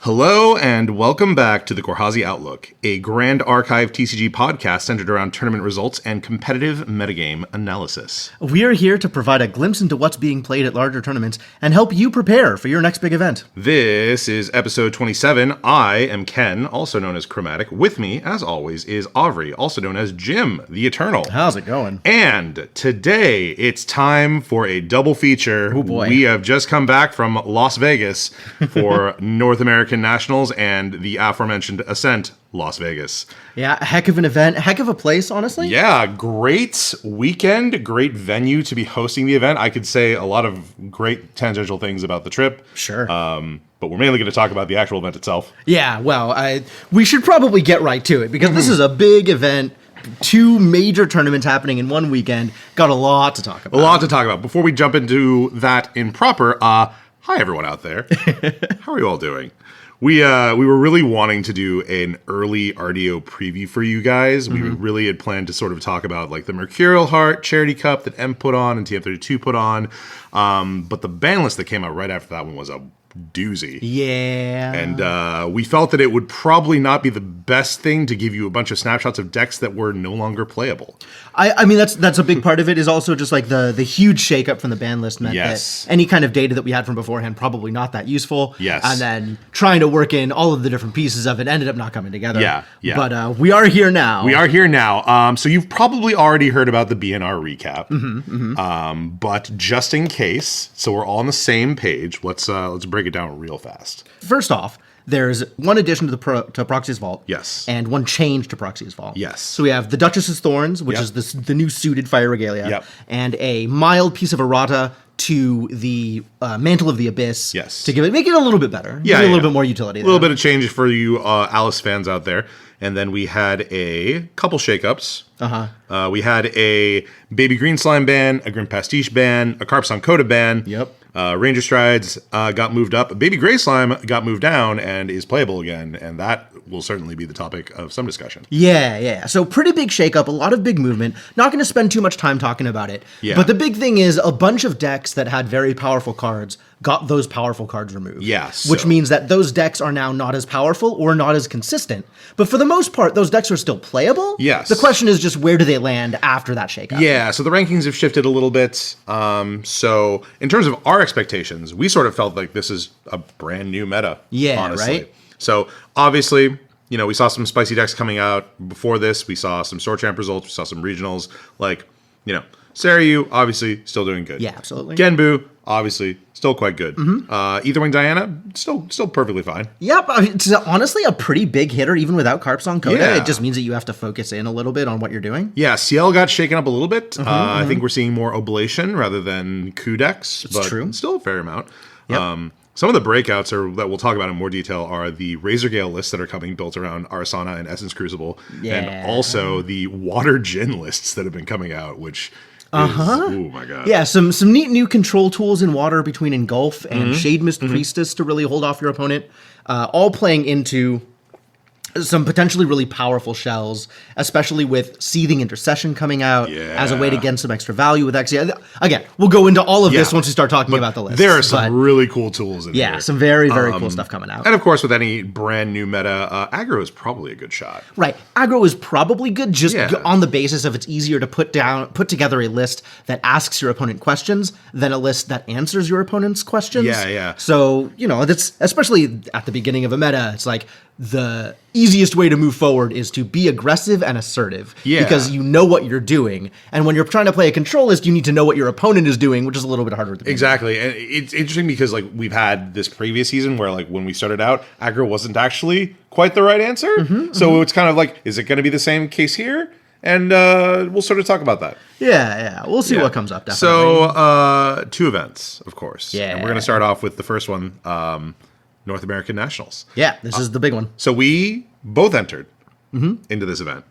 Hello and welcome back to the Corhazi Outlook, a Grand Archive TCG podcast centered around tournament results and competitive metagame analysis. We are here to provide a glimpse into what's being played at larger tournaments and help you prepare for your next big event. This is episode 27. I am Ken, also known as Chromatic. With me, as always, is Aubrey, also known as Jim, the Eternal. How's it going? And today, it's time for a double feature. Oh boy. We have just come back from Las Vegas for North American Nationals and the aforementioned Ascent Las Vegas. Yeah, a heck of an event, a heck of a place, honestly. Yeah, great weekend, great venue to be hosting the event. I could say a lot of great tangential things about the trip. Sure. But we're mainly going to talk about the actual event itself. Yeah, well, we should probably get right to it because this is a big event. Two major tournaments happening in one weekend. Got a lot to talk about. A lot to talk about. Before we jump into that in proper, hi everyone out there. How are you all doing? We were really wanting to do an early RDO preview for you guys. We really had planned to sort of talk about like the Mercurial Heart Charity Cup that M put on and TM32 put on. But the ban list that came out right after that one was a doozy. Yeah. And we felt that it would probably not be the best thing to give you a bunch of snapshots of decks that were no longer playable. I mean, that's a big part of it is also just like the huge shakeup from the ban list meant that any kind of data that we had from beforehand probably not that useful. Yes. And then trying to work in all of the different pieces of it ended up not coming together. Yeah. But we are here now. We are here now. So you've probably already heard about the BNR recap. But just in case, so we're all on the same page, let's break it down real fast. First off, there's one addition to Proxy's Vault. Yes. And one change to Proxy's Vault. Yes. So we have the Duchess's Thorns, which is the new suited Fire Regalia. Yep. And a mild piece of errata to the Mantle of the Abyss. Yes. To make it a little bit better. Yeah. A little bit more utility. A little bit of change for you Alice fans out there. And then we had a couple shakeups. We had a Baby Green Slime ban, a Grim Pastiche ban, a Carpson Coda ban. Yep. Ranger Strides got moved up. Baby Gray Slime got moved down and is playable again. And that will certainly be the topic of some discussion. Yeah. So pretty big shakeup, a lot of big movement. Not going to spend too much time talking about it. Yeah. But the big thing is a bunch of decks that had very powerful cards got those powerful cards removed. Yes. Which means that those decks are now not as powerful or not as consistent. But for the most part, those decks are still playable. Yes. The question is just where do they land after that shakeup? Yeah, so the rankings have shifted a little bit. So in terms of our expectations, we sort of felt like this is a brand new meta. Yeah, honestly. right? So obviously, you know, we saw some spicy decks coming out before this. We saw some Sword Champ results. We saw some regionals. Like, you know, Sarayu, obviously, still doing good. Yeah, absolutely. Genbu, obviously, still quite good. Etherwing Diana, still perfectly fine. Yep, I mean, it's honestly a pretty big hitter even without Carpson Coda. Yeah. It just means that you have to focus in a little bit on what you're doing. Yeah, CL got shaken up a little bit. I think we're seeing more Oblation rather than Coup decks. It's true. Still a fair amount. Yep. Some of the breakouts that we'll talk about in more detail are the Razor Gale lists that are coming built around Arsana and Essence Crucible. Yeah. And also the Water Djinn lists that have been coming out, which oh my god. Yeah, some neat new control tools in Water between Engulf and Shade Mist Priestess to really hold off your opponent. All playing into some potentially really powerful shells, especially with Seething Intercession coming out as a way to get some extra value with X. Again, we'll go into all of this once we start talking about the list. There are some really cool tools in here. Yeah, some very, very cool stuff coming out. And of course, with any brand new meta, aggro is probably a good shot. Right. Aggro is probably good just on the basis of it's easier to put together a list that asks your opponent questions than a list that answers your opponent's questions. Yeah. So, you know, that's especially at the beginning of a meta, it's like the easiest way to move forward is to be aggressive and assertive. Yeah. Because you know what you're doing. And when you're trying to play a control list, you need to know what your opponent is doing, which is a little bit harder at the beginning. Exactly. And it's interesting because like we've had this previous season where like when we started out, aggro wasn't actually quite the right answer. So it's kind of like, is it going to be the same case here? And we'll sort of talk about that. Yeah. We'll see what comes up, definitely. So 2 events, of course. Yeah. And we're going to start off with the first one, North American Nationals. Yeah, this is the big one. So we both entered into this event.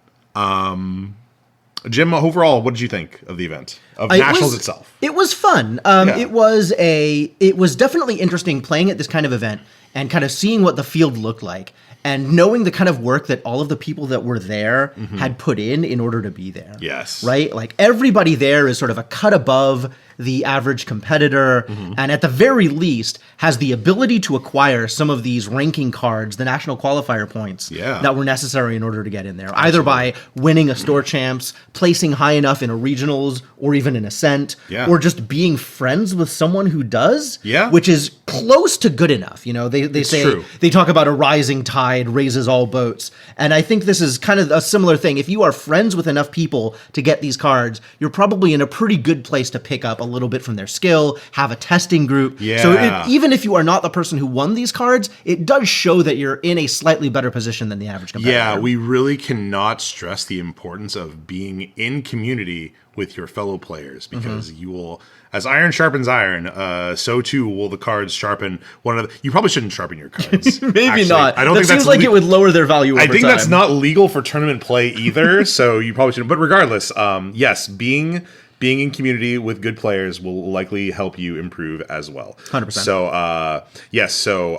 Jim, overall, what did you think of the event, of Nationals itself? It was fun. It was definitely interesting playing at this kind of event and kind of seeing what the field looked like. And knowing the kind of work that all of the people that were there had put in order to be there. Yes. Right? Like everybody there is sort of a cut above the average competitor, and at the very least has the ability to acquire some of these ranking cards, the national qualifier points that were necessary in order to get in there, either by winning a store champs, placing high enough in a regionals or even an Ascent, or just being friends with someone who does, which is close to good enough. You know, they say, they talk about a rising tide raises all boats, and I think this is kind of a similar thing. If you are friends with enough people to get these cards, you're probably in a pretty good place to pick up a little bit from their skill, have a testing group. So even if you are not the person who won these cards, it does show that you're in a slightly better position than the average competitor. Yeah, we really cannot stress the importance of being in community with your fellow players, because you will, as iron sharpens iron, so too will the cards sharpen one another. You probably shouldn't sharpen your cards. Maybe actually. Not. I don't think seems like it would lower their value over I think time. that's not legal for tournament play either, so you probably shouldn't. But regardless, yes, being in community with good players will likely help you improve as well. 100%. So, yes, so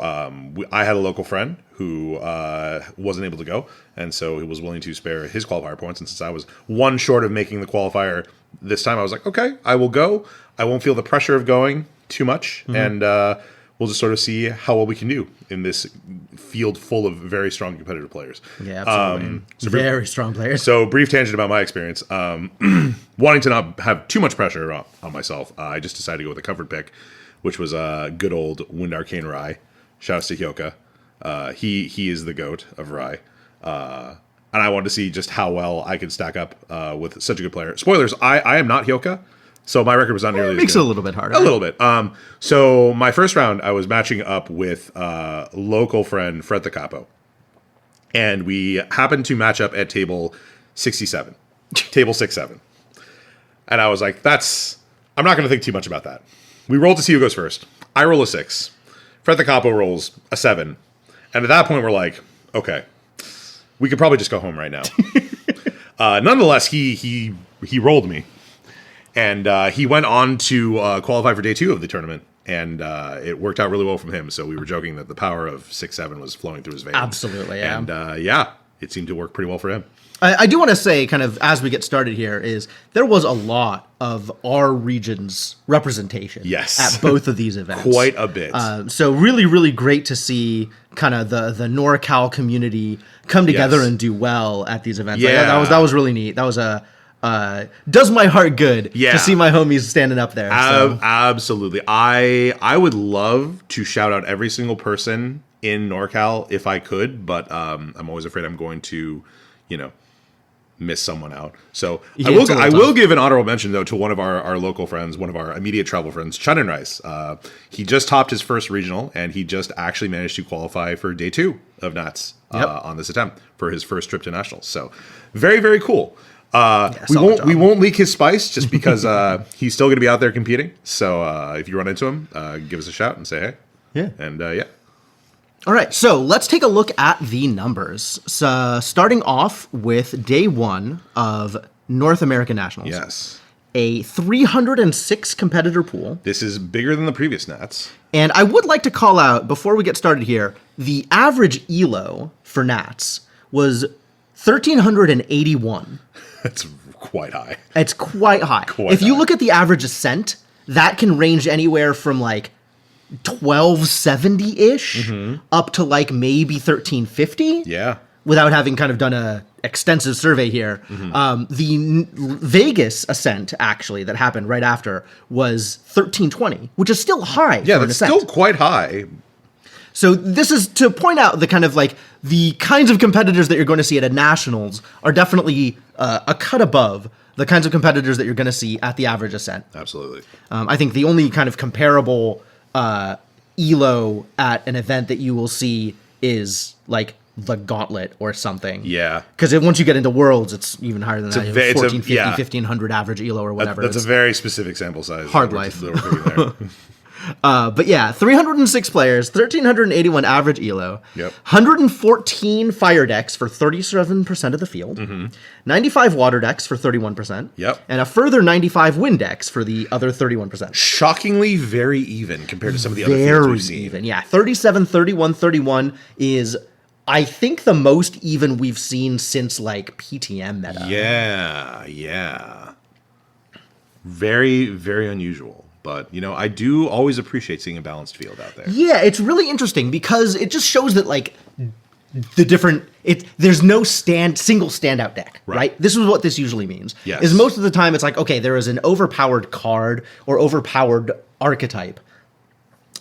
I had a local friend who wasn't able to go, and so he was willing to spare his qualifier points. And since I was one short of making the qualifier this time, I was like, okay, I will go. I won't feel the pressure of going too much, and we'll just sort of see how well we can do in this field full of very strong competitive players. Yeah, absolutely. Very strong players. So, brief tangent about my experience. Wanting to not have too much pressure on myself, I just decided to go with a covered pick, which was good old Wind Arcane Rye. Shout out to Hyoka. He is the GOAT of Rye. And I wanted to see just how well I could stack up with such a good player. Spoilers, I am not Hyoka, so my record was not nearly as good. It makes it a little bit harder. A little bit. So my first round, I was matching up with local friend Fred the Capo. And we happened to match up at table 67. Table 6-7. And I was like, I'm not going to think too much about that. We roll to see who goes first. I roll a 6. Fred the Capo rolls a 7. And at that point, we're like, okay, we could probably just go home right now. Nonetheless, he rolled me. And he went on to qualify for day 2 of the tournament. And it worked out really well from him. So we were joking that the power of 6-7 was flowing through his veins. Absolutely, yeah. And it seemed to work pretty well for him. I do want to say, kind of as we get started here, is there was a lot of our region's representation at both of these events. Quite a bit. So really, really great to see kind of the NorCal community come together and do well at these events. Yeah. Like, that was really neat. That was does my heart good to see my homies standing up there. So. Absolutely. I would love to shout out every single person in NorCal if I could, but I'm always afraid I'm going to, miss someone out. So I will give an honorable mention though to one of our local friends, one of our immediate travel friends, Chun and Rice. He just topped his first regional, and he just actually managed to qualify for day 2 of Nats on this attempt for his first trip to nationals. So very, very cool. We won't leak his spice just because he's still going to be out there competing. So if you run into him, give us a shout and say hey. Yeah. And All right, so let's take a look at the numbers. So starting off with day 1 of North American Nationals. Yes. A 306 competitor pool. This is bigger than the previous Nats. And I would like to call out, before we get started here, the average ELO for Nats was 1,381. That's quite high. It's quite high. If you look at the average Ascent, that can range anywhere from like 1270-ish up to like maybe 1350. Yeah. Without having kind of done a extensive survey here. The Vegas Ascent, actually, that happened right after was 1320, which is still high. Yeah, that's still quite high. So this is to point out the kind of like the kinds of competitors that you're going to see at a nationals are definitely a cut above the kinds of competitors that you're going to see at the average Ascent. Absolutely. I think the only kind of comparable ELO at an event that you will see is like the Gauntlet or something. Yeah. Because once you get into Worlds, it's even higher than that. 1450, 1500 average ELO or whatever. That's a very specific sample size. Hard life. But yeah, 306 players, 1,381 average ELO, 114 fire decks for 37% of the field, 95 water decks for 31%, and a further 95 wind decks for the other 31%. Shockingly very even compared to some of the other fields we've seen. Even, yeah. 37, 31, 31 is, I think, the most even we've seen since, like, PTM meta. Yeah. very, very unusual. But, I do always appreciate seeing a balanced field out there. Yeah, it's really interesting because it just shows that, like, the different... there's no single standout deck, right? This is what this usually means. Yes. Is most of the time it's like, okay, there is an overpowered card or overpowered archetype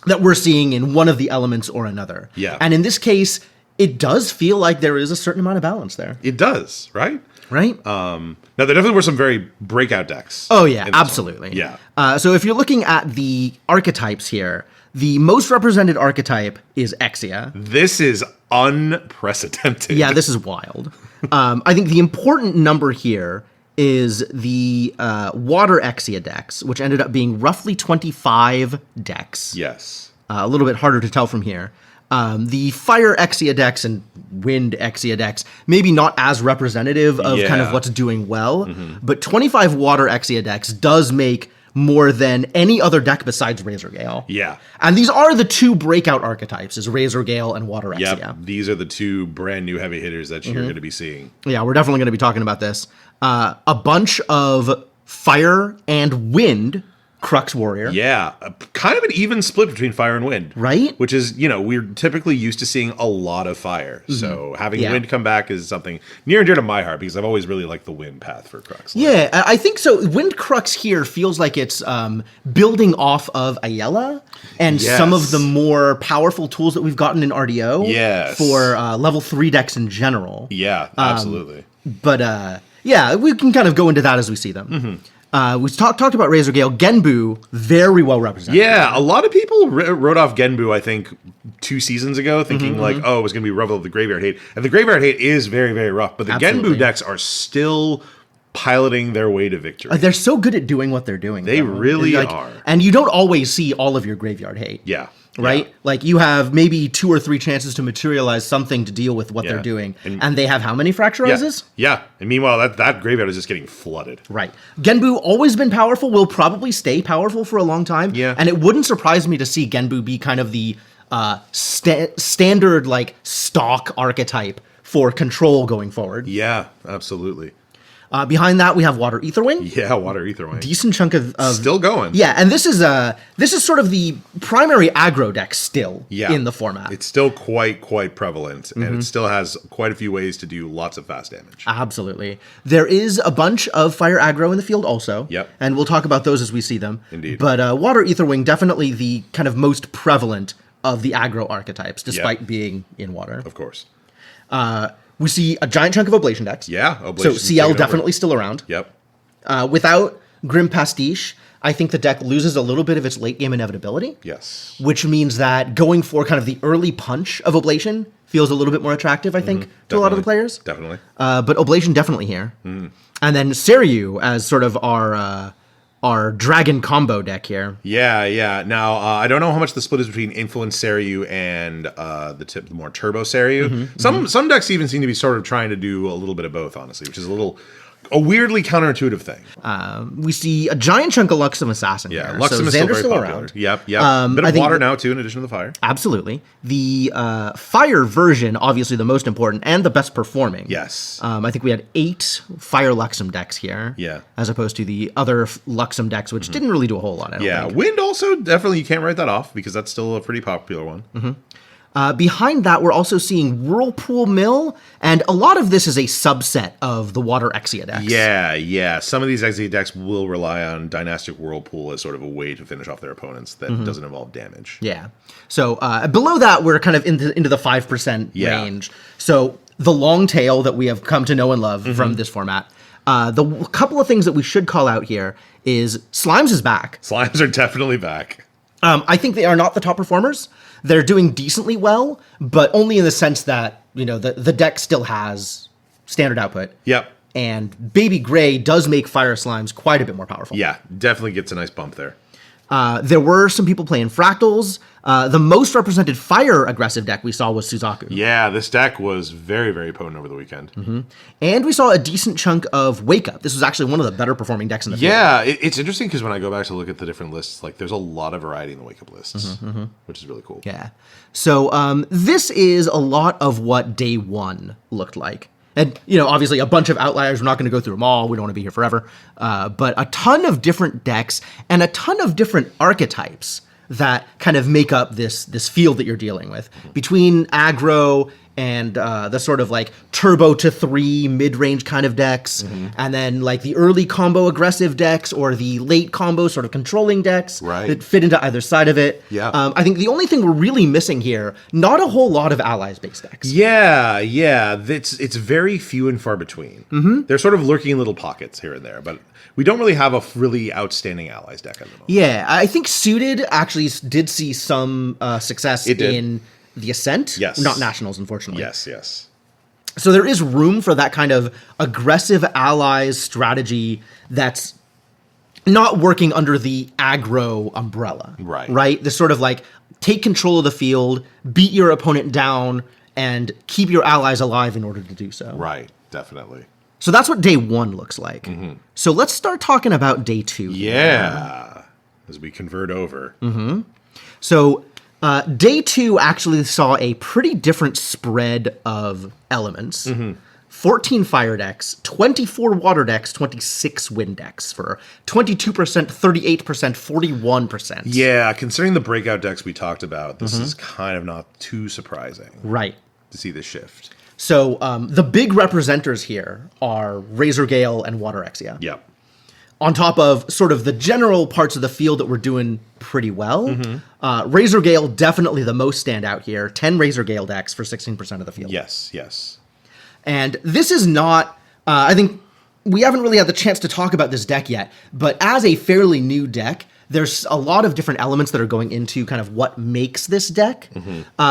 that we're seeing in one of the elements or another. Yeah. And in this case, it does feel like there is a certain amount of balance there. It does, right? Right? Now, there definitely were some very breakout decks. Oh, yeah, absolutely. One. Yeah. So if you're looking at the archetypes here, the most represented archetype is Exia. This is unprecedented. Yeah, this is wild. I think the important number here is the Water Exia decks, which ended up being roughly 25 decks. Yes. A little bit harder to tell from here. The Fire Exia decks and Wind Exia decks, maybe not as representative of kind of what's doing well, but 25 Water Exia decks does make more than any other deck besides Razor Gale. Yeah. And these are the two breakout archetypes, is Razor Gale and Water Exia. Yep. These are the two brand new heavy hitters that you're going to be seeing. Yeah, we're definitely going to be talking about this. A bunch of Fire and Wind Crux Warrior. Yeah, kind of an even split between fire and wind. Right? Which is, we're typically used to seeing a lot of fire. So having wind come back is something near and dear to my heart because I've always really liked the wind path for Crux. Yeah, I think so. Wind Crux here feels like it's building off of Ayala and some of the more powerful tools that we've gotten in RDO for level 3 decks in general. Yeah, absolutely. But we can kind of go into that as we see them. We talked about Razor Gale. Genbu, very well represented. Yeah, a lot of people wrote off Genbu, I think, 2 seasons ago, thinking it was going to be Revel of the Graveyard Hate. And the Graveyard Hate is very, very rough. But the Genbu decks are still piloting their way to victory. They're so good at doing what they're doing. They really are. And you don't always see all of your Graveyard Hate. Yeah. Right? Yeah. Like, you have maybe 2 or 3 chances to materialize something to deal with what they're doing. And they have how many Fracturizes? Yeah. And meanwhile, that graveyard is just getting flooded. Right. Genbu, always been powerful, will probably stay powerful for a long time. Yeah. And it wouldn't surprise me to see Genbu be kind of the standard, like, stock archetype for control going forward. Yeah, absolutely. Behind that, we have Water Aetherwing. Yeah, Water Aetherwing. Decent chunk of still going. Yeah, and this is sort of the primary aggro deck still in the format. It's still quite prevalent, and it still has quite a few ways to do lots of fast damage. Absolutely. There is a bunch of fire aggro in the field also. Yep. And we'll talk about those as we see them. Indeed. But Water Aetherwing, definitely the kind of most prevalent of the aggro archetypes, despite being in water. Of course. We see a giant chunk of Oblation decks. Yeah, Oblation. So CL definitely still around. Yep. Without Grim Pastiche, I think the deck loses a little bit of its late game inevitability. Yes. Which means that going for kind of the early punch of Oblation feels a little bit more attractive, I think, to a lot of the players. Definitely. But Oblation definitely here. And then Seiryu as sort of our dragon combo deck here. Yeah. Now, I don't know how much the split is between Influence Seiryu and the more Turbo Seiryu. Some decks even seem to be sort of trying to do a little bit of both, honestly, which is a weirdly counterintuitive thing. We see a giant chunk of Luxem Assassin here. Luxem so is Xander's still very popular. around. Yep. Bit of water now, too, in addition to the fire. Absolutely. The fire version, obviously the most important and the best performing. Yes. I think we had 8 fire Luxem decks here. Yeah. As opposed to the other Luxem decks, which didn't really do a whole lot, I don't think. Wind also, definitely, you can't write that off, because that's still a pretty popular one. Behind that, we're also seeing Whirlpool Mill, and a lot of this is a subset of the Water Exia decks. Yeah. Some of these Exia decks will rely on Dynastic Whirlpool as sort of a way to finish off their opponents that doesn't involve damage. Yeah. So below that, we're kind of into the 5% range. So the long tail that we have come to know and love from this format. The couple of things that we should call out here is Slimes is back. Slimes are definitely back. I think they are not the top performers. They're doing decently well, but only in the sense that, the deck still has standard output. Yep. And Baby Gray does make Fire Slimes quite a bit more powerful. Yeah, definitely gets a nice bump there. There were some people playing Fractals. The most represented fire aggressive deck we saw was Suzaku. Yeah, this deck was very, very potent over the weekend. And we saw a decent chunk of Wake Up. This was actually one of the better performing decks in the field. Yeah, it's interesting because when I go back to look at the different lists, there's a lot of variety in the Wake Up lists, which is really cool. Yeah. So this is a lot of what day one looked like. And, you know, obviously a bunch of outliers. We're not going to go through them all. We don't want to be here forever. But a ton of different decks and a ton of different archetypes that kind of make up this field that you're dealing with. Between aggro and the sort of like turbo to 3 mid-range kind of decks, and then like the early combo aggressive decks or the late combo sort of controlling decks that fit into either side of it. I think the only thing we're really missing here, not a whole lot of allies-based decks. Yeah. It's very few and far between. They're sort of lurking in little pockets here and there, but we don't really have a really outstanding allies deck at the moment. Yeah, I think Suited actually did see some success in the Ascent. Yes. Not Nationals, unfortunately. Yes. So there is room for that kind of aggressive allies strategy that's not working under the aggro umbrella. Right? This sort of like take control of the field, beat your opponent down, and keep your allies alive in order to do so. Right, definitely. So that's what day 1 looks like. So let's start talking about day 2. Yeah. As we convert over. So day 2 actually saw a pretty different spread of elements. 14 fire decks, 24 water decks, 26 wind decks for 22%, 38%, 41%. Yeah, considering the breakout decks we talked about, this is kind of not too surprising. Right. To see this shift. So the big representers here are Razor Gale and Water Exia. Yep. On top of sort of the general parts of the field that we're doing pretty well. Razor Gale, definitely the most standout here. 10 Razor Gale decks for 16% of the field. Yes. And this is not, I think we haven't really had the chance to talk about this deck yet, but as a fairly new deck, there's a lot of different elements that are going into kind of what makes this deck.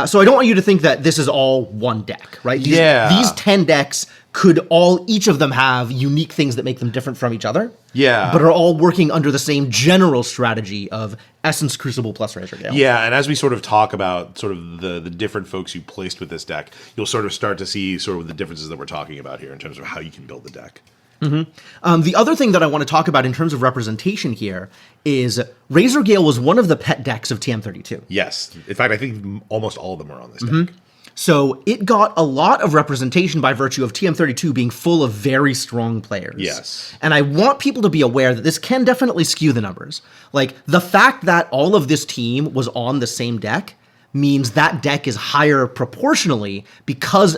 So I don't want you to think that this is all one deck, right? These 10 decks could each of them have unique things that make them different from each other. Yeah. But are all working under the same general strategy of Essence Crucible plus Razor Gale. Yeah, and as we sort of talk about sort of the different folks you placed with this deck, you'll sort of start to see sort of the differences that we're talking about here in terms of how you can build the deck. The other thing that I want to talk about in terms of representation here is Razor Gale was one of the pet decks of TM32. Yes. In fact, I think almost all of them are on this deck. So it got a lot of representation by virtue of TM32 being full of very strong players. Yes. And I want people to be aware that this can definitely skew the numbers. Like, the fact that all of this team was on the same deck means that deck is higher proportionally because,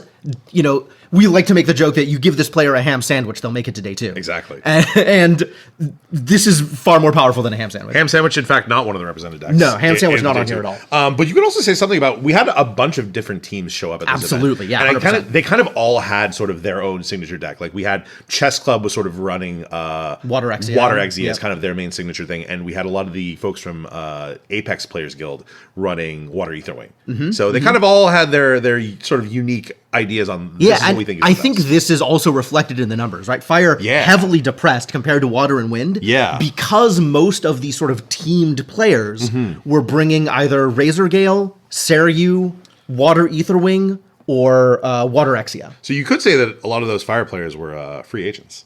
you know, we like to make the joke that you give this player a ham sandwich, they'll make it to day 2. Exactly. And this is far more powerful than a ham sandwich. Ham sandwich, in fact, not one of the represented decks. No, ham sandwich not on here at all. But you could also say something about, we had a bunch of different teams show up at this Absolutely, event. yeah, And they kind of all had sort of their own signature deck. Like, we had Chess Club was sort of running Water Exia as kind of their main signature thing, and we had a lot of the folks from Apex Players Guild running Water Aetherwing. So they kind of all had their sort of unique ideas on this is what we think is I think this is also reflected in the numbers, right? Fire heavily depressed compared to Water and Wind. Yeah. Because most of these sort of teamed players were bringing either Razor Gale, Seiryu, Water Aetherwing, or Water Exia. So you could say that a lot of those Fire players were free agents.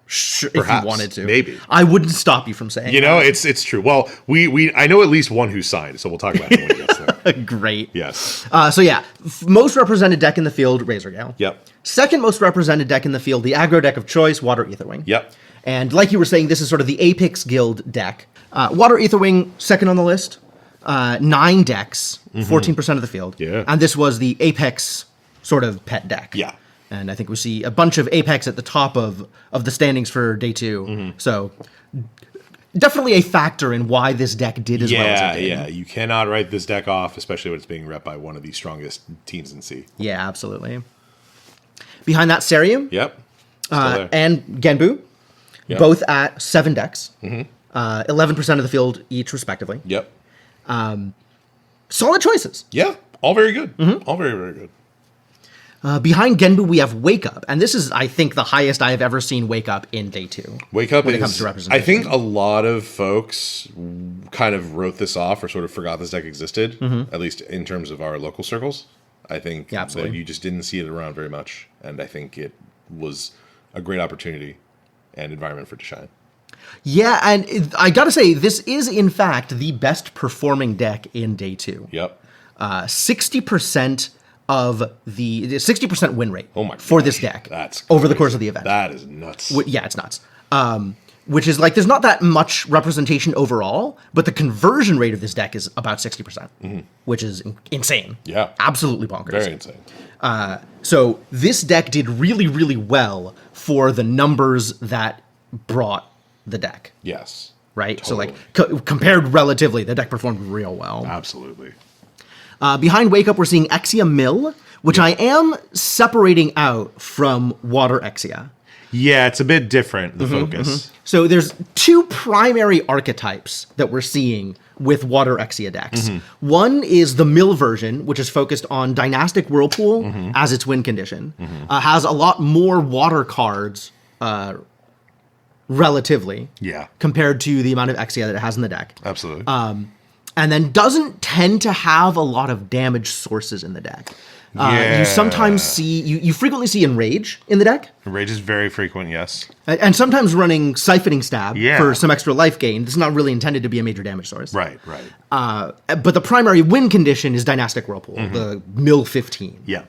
Sure, Perhaps, if you wanted to. maybe. I wouldn't stop you from saying You know, that. it's true. Well, I know at least one who signed, so we'll talk about him when he gets there. Great. Yes. So yeah, most represented deck in the field, Razor Gale. Yep. Second most represented deck in the field, the aggro deck of choice, Water Aetherwing. Yep. And like you were saying, this is sort of the Apex Guild deck. Water Aetherwing, second on the list. 9 decks, 14% of the field. Yeah. And this was the Apex sort of pet deck. Yeah. And I think we see a bunch of Apex at the top of the standings for day 2. So definitely a factor in why this deck did as well as it did. Yeah. You cannot write this deck off, especially when it's being rep by one of the strongest teams in C. Yeah, absolutely. Behind that, Seiryu. Yep. Still there. And Genbu, both at 7 decks. 11% of the field each, respectively. Yep. Solid choices. Yeah. All very good. All very, very good. Behind Genbu, we have Wake Up. And this is, I think, the highest I have ever seen Wake Up in day 2. Wake Up when is, it comes to representation. I think a lot of folks kind of wrote this off or sort of forgot this deck existed, at least in terms of our local circles. I think that you just didn't see it around very much. And I think it was a great opportunity and environment for it to shine. Yeah, and I gotta say, this is, in fact, the best performing deck in day 2. Yep. 60% of the 60% win rate for this deck. That's over the course of the event. That is nuts. Yeah, it's nuts. Which is like, there's not that much representation overall, but the conversion rate of this deck is about 60%, which is insane. Yeah. Absolutely bonkers. Very insane. So this deck did really, really well for the numbers that brought the deck. Yes. Right? Totally. So like, compared relatively, the deck performed real well. Absolutely. Behind Wake Up, we're seeing Exia Mill, which I am separating out from Water Exia. Yeah, it's a bit different, the focus. So there's two primary archetypes that we're seeing with Water Exia decks. One is the Mill version, which is focused on Dynastic Whirlpool as its win condition. Has a lot more water cards relatively compared to the amount of Exia that it has in the deck. Absolutely. And then doesn't tend to have a lot of damage sources in the deck. You sometimes see, you frequently see Enrage in the deck. Enrage is very frequent, yes. And sometimes running Siphoning Stab for some extra life gain. This is not really intended to be a major damage source. Right. But the primary win condition is Dynastic Whirlpool, the Mill 15. Yeah.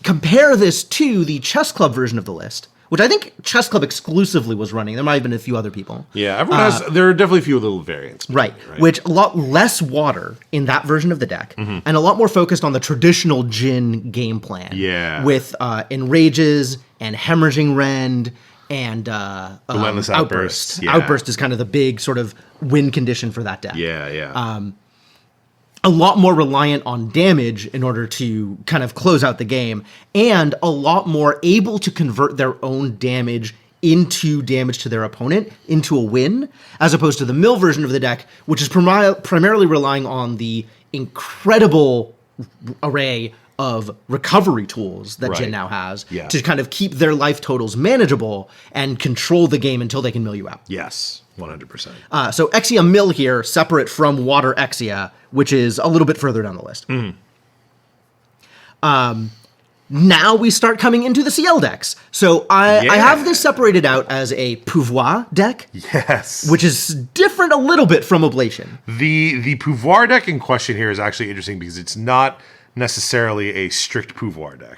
Compare this to the Chess Club version of the list, which I think Chess Club exclusively was running. There might have been a few other people. Yeah, everyone has. There are definitely a few little variants. Right. Which a lot less water in that version of the deck, and a lot more focused on the traditional Jin game plan. Yeah. With Enrages and Hemorrhaging Rend and Relentless Outburst. Yeah. Outburst is kind of the big sort of win condition for that deck. Yeah. A lot more reliant on damage in order to kind of close out the game, and a lot more able to convert their own damage into damage to their opponent, into a win, as opposed to the Mill version of the deck, which is primarily relying on the incredible array of recovery tools that Jin now has to kind of keep their life totals manageable and control the game until they can mill you out. Yes, 100%. So Exia Mill here, separate from Water Exia, which is a little bit further down the list. Now we start coming into the CL decks. So I have this separated out as a Pouvoir deck. Yes. Which is different a little bit from Oblation. The Pouvoir deck in question here is actually interesting because it's not necessarily a strict Pouvoir deck.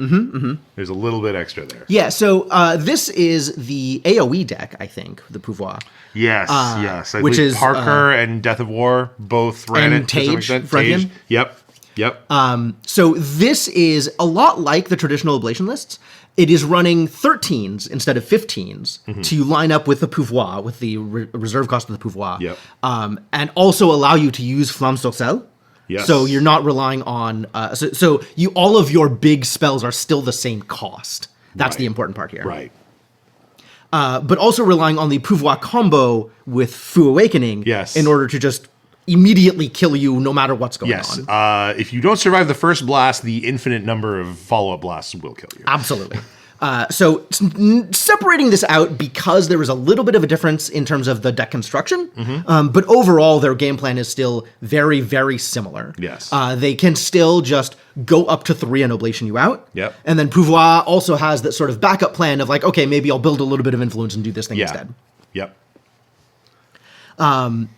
There's a little bit extra there. Yeah, so this is the AoE deck, I think, the Pouvoir. Yes. I which believe is Parker and Death of War both ran and it to some extent. Tage. Yep. So this is a lot like the traditional Oblation lists. It is running 13s instead of 15s to line up with the Pouvoir, with the reserve cost of the Pouvoir. And also allow you to use Flamme Sorcelle. Yes. So you're not relying on... So all of your big spells are still the same cost. That's the important part here. Right. But also relying on the Pouvoir combo with Fu Awakening in order to just immediately kill you no matter what's going on. If you don't survive the first blast, the infinite number of follow-up blasts will kill you. Absolutely. So separating this out because there is a little bit of a difference in terms of the deck construction, but overall their game plan is still very, very similar. Yes. They can still just go up to 3 and Oblation you out. And then Pouvoir also has that sort of backup plan of like, okay, maybe I'll build a little bit of influence and do this thing instead.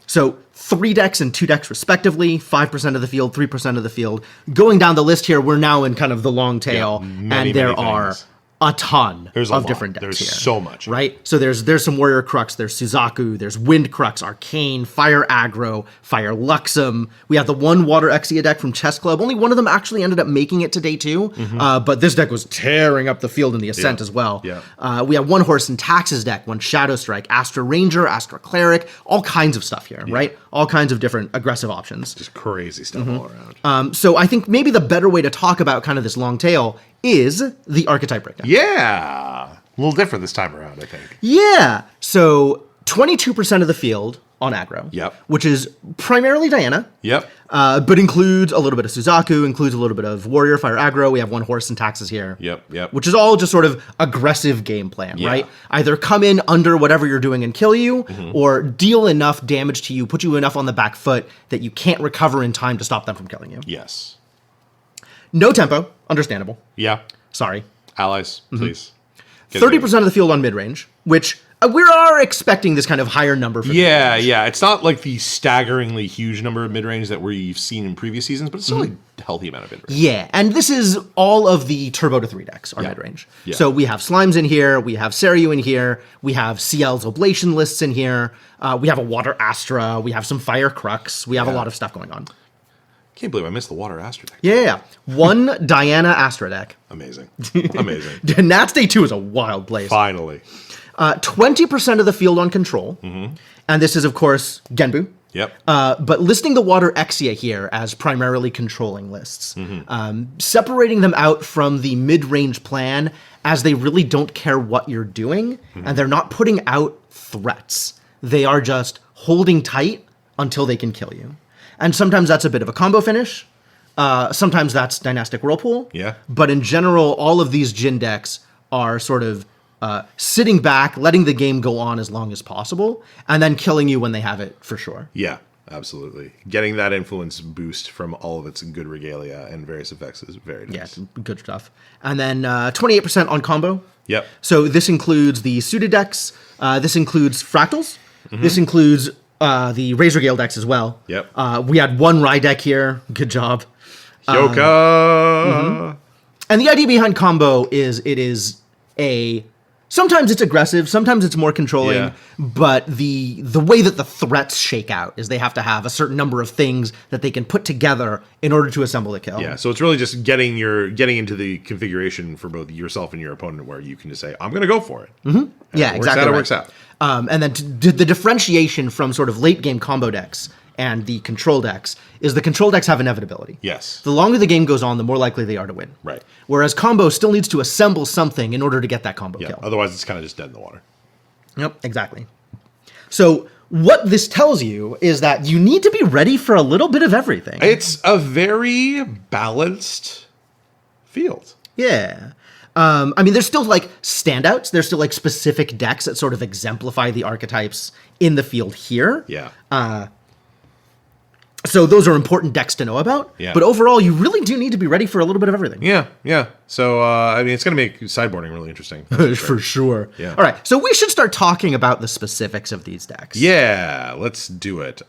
So 3 decks and 2 decks respectively, 5% of the field, 3% of the field. Going down the list here, we're now in kind of the long tail, and there are a ton of different decks There's here. so much. Right? So there's some Warrior Crux, there's Suzaku, there's Wind Crux, Arcane, Fire Aggro, Fire Luxem. We have the one Water Exia deck from Chess Club. Only one of them actually ended up making it to day 2, but this deck was tearing up the field in the Ascent as well. We have one Horse and Taxes deck, one Shadow Strike, Astra Ranger, Astra Cleric, all kinds of stuff here, right? All kinds of different aggressive options. Just crazy stuff all around. So I think maybe the better way to talk about kind of this long tail is the Archetype breakdown. Yeah. A little different this time around, I think. Yeah. So 22% of the field on aggro. Which is primarily Diana. But includes a little bit of Suzaku, includes a little bit of Warrior, Fire Aggro. We have one Horse and Taxes here. Which is all just sort of aggressive game plan, right? Either come in under whatever you're doing and kill you, or deal enough damage to you, put you enough on the back foot that you can't recover in time to stop them from killing you. No tempo, understandable. Sorry. Allies, please. 30% of the field on mid-range, which We are expecting this kind of higher number for Yeah, yeah. It's not like the staggeringly huge number of mid-range that we've seen in previous seasons, but it's still a healthy amount of mid-range. Yeah, and this is all of the Turbo to 3 decks are mid-range. Yeah. So we have Slimes in here, we have Seiryu in here, we have CL's Oblation lists in here, we have a Water Astra, we have some Fire Crux, we have a lot of stuff going on. Can't believe I missed the Water Astra deck. Yeah. One Diana Astra deck. Amazing. Amazing. Nats Day 2 is a wild place. Finally. 20% of the field on control. And this is, of course, Genbu. Yep. But listing the Water Exia here as primarily controlling lists. Separating them out from the mid-range plan as they really don't care what you're doing. And they're not putting out threats. They are just holding tight until they can kill you. And sometimes that's a bit of a combo finish. Sometimes that's Dynastic Whirlpool. Yeah. But in general, all of these Jin decks are sort of sitting back, letting the game go on as long as possible, and then killing you when they have it for sure. Yeah, absolutely. Getting that influence boost from all of its good regalia and various effects is very nice. Yeah, good stuff. And then 28% on combo. Yep. So this includes the suited decks. This includes fractals. This includes the Razor Gale decks as well. Yep. We had one Rye deck here. Good job. Yoka! And the idea behind combo is it is sometimes it's aggressive, sometimes it's more controlling, but the way that the threats shake out is they have to have a certain number of things that they can put together in order to assemble the kill. Yeah, so it's really just getting into the configuration for both yourself and your opponent where you can just say, I'm going to go for it. Yeah, exactly. It works out. And then the differentiation from sort of late game combo decks and the control decks is the control decks have inevitability. Yes. The longer the game goes on, the more likely they are to win. Right. Whereas combo still needs to assemble something in order to get that combo kill. Otherwise it's kind of just dead in the water. Yep, exactly. So what this tells you is that you need to be ready for a little bit of everything. It's a very balanced field. Yeah. I mean, there's still like standouts. There's still like specific decks that sort of exemplify the archetypes in the field here. Yeah. So those are important decks to know about. Yeah. But overall, you really do need to be ready for a little bit of everything. Yeah, yeah. So, I mean, it's going to make sideboarding really interesting. For sure. Yeah. All right, so we should start talking about the specifics of these decks. Yeah, let's do it.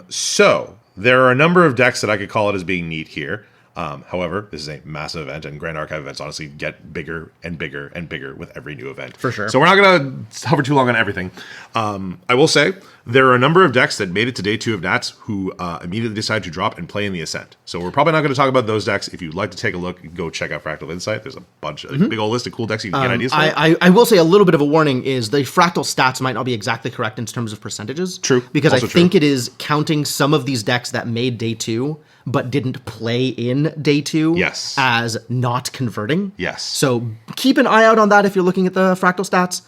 So, there are a number of decks that I could call it as being neat here. However, this is a massive event, and Grand Archive events honestly get bigger and bigger and bigger with every new event. For sure. So we're not going to hover too long on everything. I will say there are a number of decks that made it to day 2 of Nats who immediately decided to drop and play in the Ascent. So we're probably not going to talk about those decks. If you'd like to take a look, go check out Fractal Insight. There's a bunch, a big old list of cool decks you can get ideas for. I will say a little bit of a warning is the Fractal stats might not be exactly correct in terms of percentages. True. Because Also I think it is counting some of these decks that made day 2 but didn't play in day 2 Yes. as not converting. Yes. So keep an eye out on that if you're looking at the Fractal stats.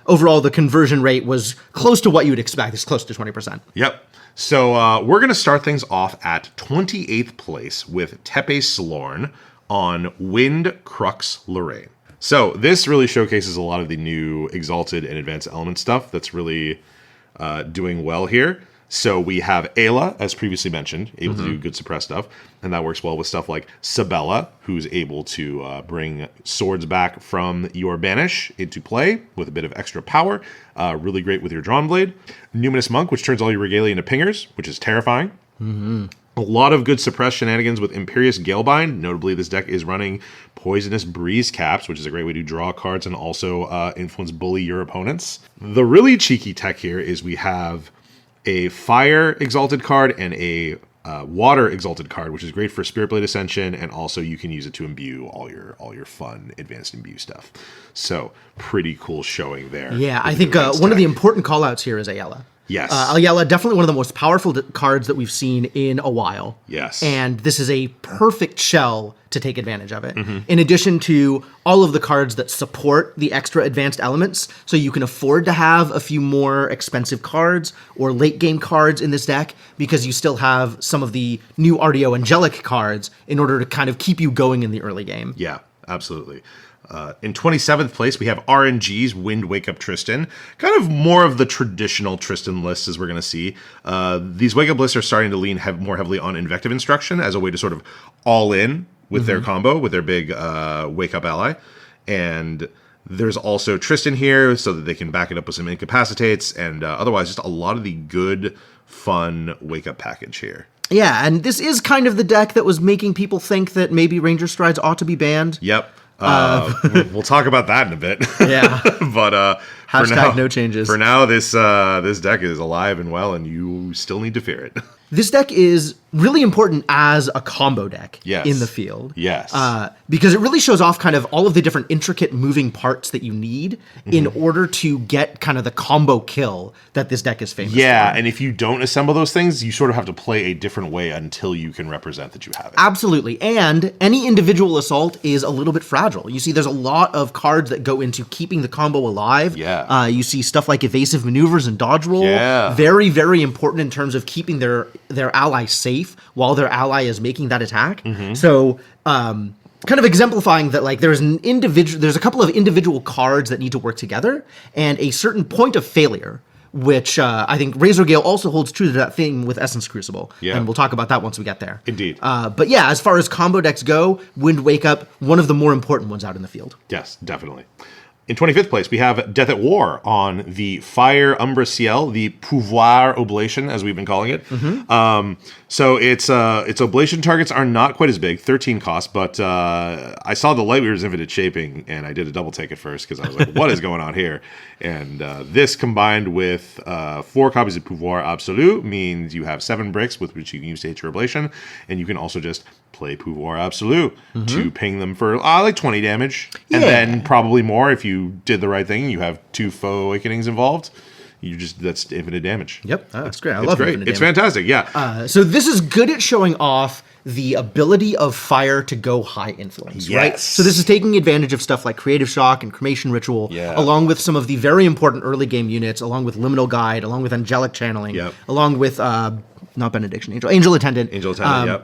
Overall, the conversion rate was close to what you would expect. It's close to 20%. Yep. So we're going to start things off at 28th place with Tepe Slorn on Wind Crux Lorraine. So this really showcases a lot of the new Exalted and Advanced Element stuff that's really doing well here. So we have Ayla, as previously mentioned, able to do good suppress stuff, and that works well with stuff like Sabella, who's able to bring swords back from your banish into play with a bit of extra power. Really great with your Drawn Blade. Numinous Monk, which turns all your regalia into pingers, which is terrifying. A lot of good suppress shenanigans with Imperious Galebind. Notably, this deck is running Poisonous Breeze Caps, which is a great way to draw cards and also influence bully your opponents. The really cheeky tech here is we have a Fire Exalted card and a Water Exalted card, which is great for Spirit Blade Ascension, and also you can use it to imbue all your fun advanced imbue stuff. So pretty cool showing there. Yeah, I think one of the important callouts here is Ayala. Yes. Ayala, definitely one of the most powerful cards that we've seen in a while. Yes. And this is a perfect shell to take advantage of it. In addition to all of the cards that support the extra advanced elements, so you can afford to have a few more expensive cards or late game cards in this deck because you still have some of the new RDO Angelic cards in order to kind of keep you going in the early game. Yeah, absolutely. In 27th place, we have RNG's Wind Wake Up Tristan. Kind of more of the traditional Tristan lists as we're going to see. These Wake Up lists are starting to lean more heavily on Invective Instruction as a way to sort of all in with their combo, with their big Wake Up ally. And There's also Tristan here so that they can back it up with some incapacitates, and otherwise just a lot of the good, fun wake-up package here. Yeah, and this is kind of the deck that was making people think that maybe Ranger Strides ought to be banned. Yep. We'll talk about that in a bit. Yeah. But hashtag for now, no changes. For now, this deck is alive and well, and you still need to fear it. This deck is really important as a combo deck in the field. Yes. Because it really shows off kind of all of the different intricate moving parts that you need in order to get kind of the combo kill that this deck is famous for. And if you don't assemble those things, you sort of have to play a different way until you can represent that you have it. Absolutely. And any individual assault is a little bit fragile. You see, there's a lot of cards that go into keeping the combo alive. Yeah. You see stuff like evasive maneuvers and dodge roll. Yeah. Very, very important in terms of keeping their ally safe while their ally is making that attack. So, kind of exemplifying that, like, there's a couple of individual cards that need to work together, and a certain point of failure, which I think Razor Gale also holds true to that thing with Essence Crucible. Yeah. And we'll talk about that once we get there. Indeed. But yeah, as far as combo decks go, Wind Wake Up, one of the more important ones out in the field. Yes, definitely. In 25th place, we have Death at War on the Fire Umbra Ciel, the Pouvoir Oblation, as we've been calling it. So its oblation targets are not quite as big, 13 cost, but I saw the Lightweaver's Infinite Shaping, and I did a double take at first, because I was like, what is going on here? And this combined with 4 copies of Pouvoir Absolu means you have 7 bricks with which you can use to hit your oblation, and you can also just play Pouvoir Absolu to ping them for like 20 damage, and then probably more if you did the right thing. You have 2 Foe Awakenings involved. That's infinite damage. Yep, that's great. I love infinite damage. It's fantastic, yeah. So this is good at showing off the ability of fire to go high influence, right? So this is taking advantage of stuff like Creative Shock and Cremation Ritual, along with some of the very important early game units, along with Liminal Guide, along with Angelic Channeling, along with, not Benediction, Angel Attendant.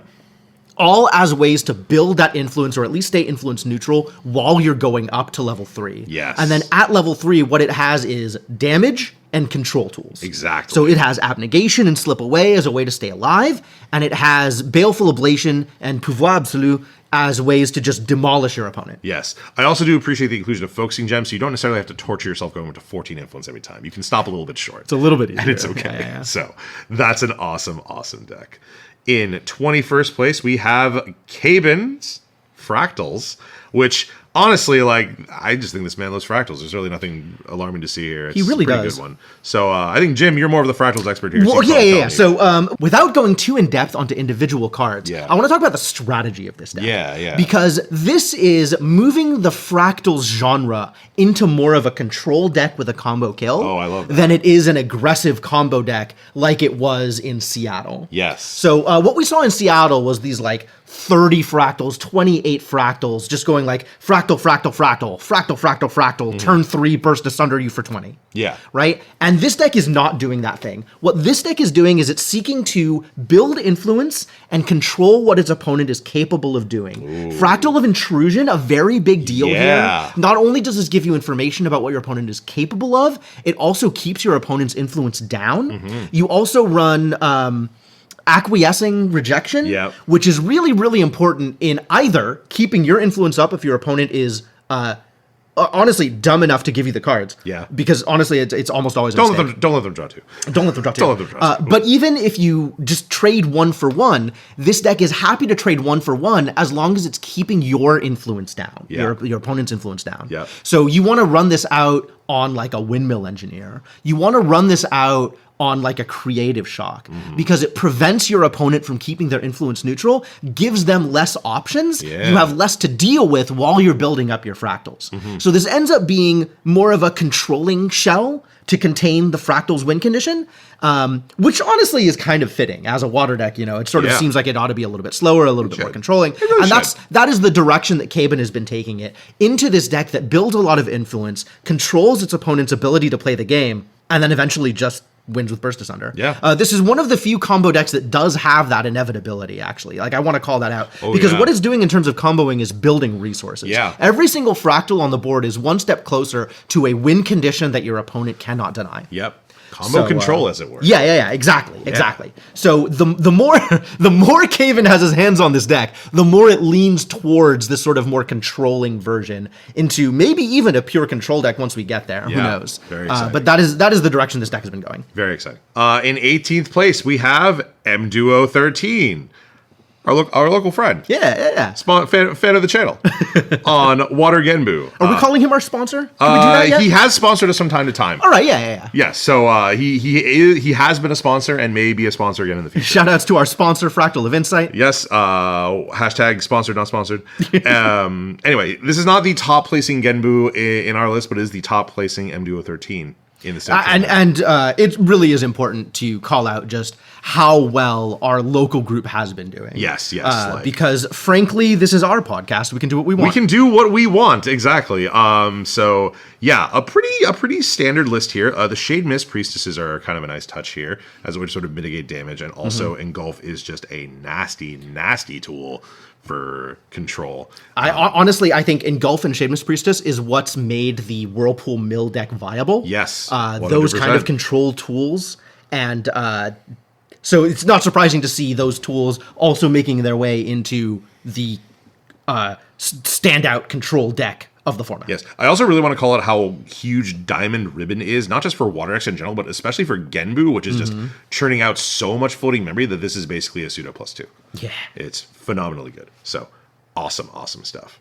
All as ways to build that influence, or at least stay influence neutral, while you're going up to level 3. Yes. And then at level 3, what it has is damage and control tools. Exactly. So it has Abnegation and Slip Away as a way to stay alive, and it has Baleful Ablation and Pouvoir Absolu as ways to just demolish your opponent. Yes. I also do appreciate the inclusion of Focusing Gems, so you don't necessarily have to torture yourself going to 14 influence every time. You can stop a little bit short. It's a little bit easier. And it's okay. So that's an awesome, awesome deck. In 21st place, we have Caben's Fractals, which honestly, like, I just think this man loves fractals. There's really nothing alarming to see here. It's he really a pretty does. Good one. So I think, Jim, you're more of the fractals expert here. Well, yeah. So without going too in depth onto individual cards, I want to talk about the strategy of this deck. Yeah. Because this is moving the fractals genre into more of a control deck with a combo kill. Oh, I love that. Than it is an aggressive combo deck like it was in Seattle. Yes. So what we saw in Seattle was these like 30 fractals, 28 fractals, just going like fractal, turn 3, burst asunder you for 20. Yeah. Right? And this deck is not doing that thing. What this deck is doing is it's seeking to build influence and control what its opponent is capable of doing. Ooh. Fractal of Intrusion, a very big deal here. Not only does this give you information about what your opponent is capable of, it also keeps your opponent's influence down. You also run Acquiescing Rejection, which is really, really important in either keeping your influence up if your opponent is honestly dumb enough to give you the cards. Yeah. Because honestly, it's almost always a mistake. Don't let them draw 2. Don't let them draw 2. But even if you just trade 1 for 1, this deck is happy to trade 1 for 1 as long as it's keeping your influence down, your opponent's influence down. Yeah. So you want to run this out on like a Windmill Engineer. You want to run this out on like a Creative Shock, because it prevents your opponent from keeping their influence neutral, gives them less options, you have less to deal with while you're building up your fractals. So this ends up being more of a controlling shell to contain the fractals win condition, which honestly is kind of fitting as a water deck. It sort of seems like it ought to be a little bit slower, a little bit more controlling. Really, and that is the direction that Caben has been taking it, into this deck that builds a lot of influence, controls its opponent's ability to play the game, and then eventually just wins with Burst Asunder. This is one of the few combo decks that does have that inevitability, actually. Like, I want to call that out. Because what it's doing in terms of comboing is building resources. Every single fractal on the board is one step closer to a win condition that your opponent cannot deny. Combo control, as it were. Yeah, exactly. So the more the more Caven has his hands on this deck, the more it leans towards this sort of more controlling version into maybe even a pure control deck once we get there. Who knows? Very exciting. But that is the direction this deck has been going. Very exciting. In 18th place, we have M Duo 13. Our local friend. Yeah. Fan of the channel. On Water Genbu. Are we calling him our sponsor? Can we do that yet? He has sponsored us from time to time. All right, yeah. Yes, so he has been a sponsor and may be a sponsor again in the future. Shout outs to our sponsor, Fractal of Insight. Yes, hashtag sponsored, not sponsored. Anyway, this is not the top placing Genbu in our list, but it is the top placing M Duo 13 in the set. And it really is important to call out just how well our local group has been doing. Yes. Because frankly, this is our podcast. We can do what we want. We can do what we want, exactly. So yeah, a pretty standard list here. The Shade Mist Priestesses are kind of a nice touch here, as a way to sort of mitigate damage, and also Engulf is just a nasty tool for control. Honestly, I think Engulf and Shade Mist Priestess is what's made the Whirlpool Mill deck viable. Yes, those kind of control tools, and so it's not surprising to see those tools also making their way into the standout control deck of the format. Yes, I also really want to call out how huge Diamond Ribbon is, not just for Water X in general, but especially for Genbu, which is just churning out so much floating memory that this is basically a pseudo +2. Yeah. It's phenomenally good. So, awesome stuff.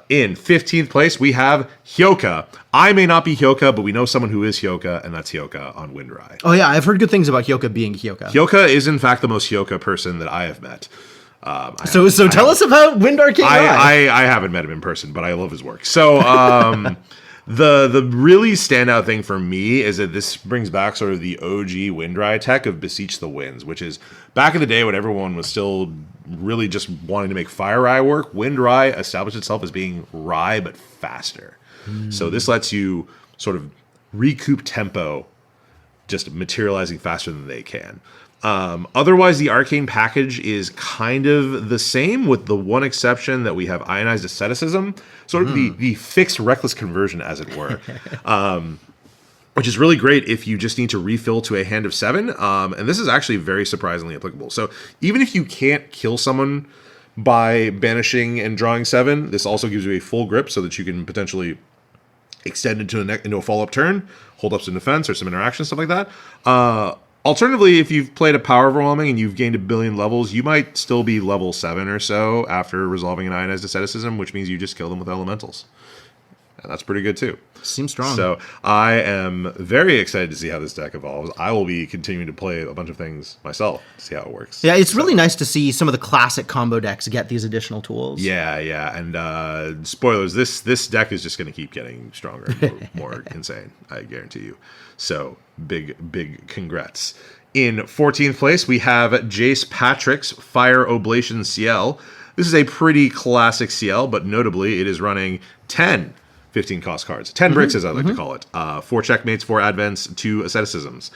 In 15th place, we have Hyoka. I may not be Hyoka, but we know someone who is Hyoka, and that's Hyoka on Windrai. Oh yeah, I've heard good things about Hyoka being Hyoka. Hyoka is, in fact, the most Hyoka person that I have met. So tell us about Wind Arcane Rai. I haven't met him in person, but I love his work. So the really standout thing for me is that this brings back sort of the OG Windrai tech of Beseech the Winds, which is back in the day when everyone was still really just wanting to make Fire Rai work. Windrai established itself as being Rai but faster. So this lets you sort of recoup tempo, just materializing faster than they can. Otherwise, the Arcane package is kind of the same, with the one exception that we have Ionized Asceticism, sort of the fixed Reckless Conversion, as it were, which is really great if you just need to refill to a hand of 7, and this is actually very surprisingly applicable. So even if you can't kill someone by banishing and drawing 7, this also gives you a full grip so that you can potentially extend into a follow-up turn, hold up some defense or some interaction, stuff like that. Alternatively, if you've played a Power Overwhelming and you've gained 1 billion levels, you might still be level 7 or so after resolving an Ionized Asceticism, which means you just kill them with elementals. And that's pretty good too. Seems strong. So I am very excited to see how this deck evolves. I will be continuing to play a bunch of things myself to see how it works. Yeah, it's really nice to see some of the classic combo decks get these additional tools. Yeah. And spoilers, this deck is just going to keep getting stronger and more insane, I guarantee you. So big congrats. In 14th place, we have Jace Patrick's Fire Oblation CL. This is a pretty classic CL, but notably it is running 10 15-cost cards. 10 bricks, as I like to call it. 4 checkmates, 4 advents, 2 asceticisms.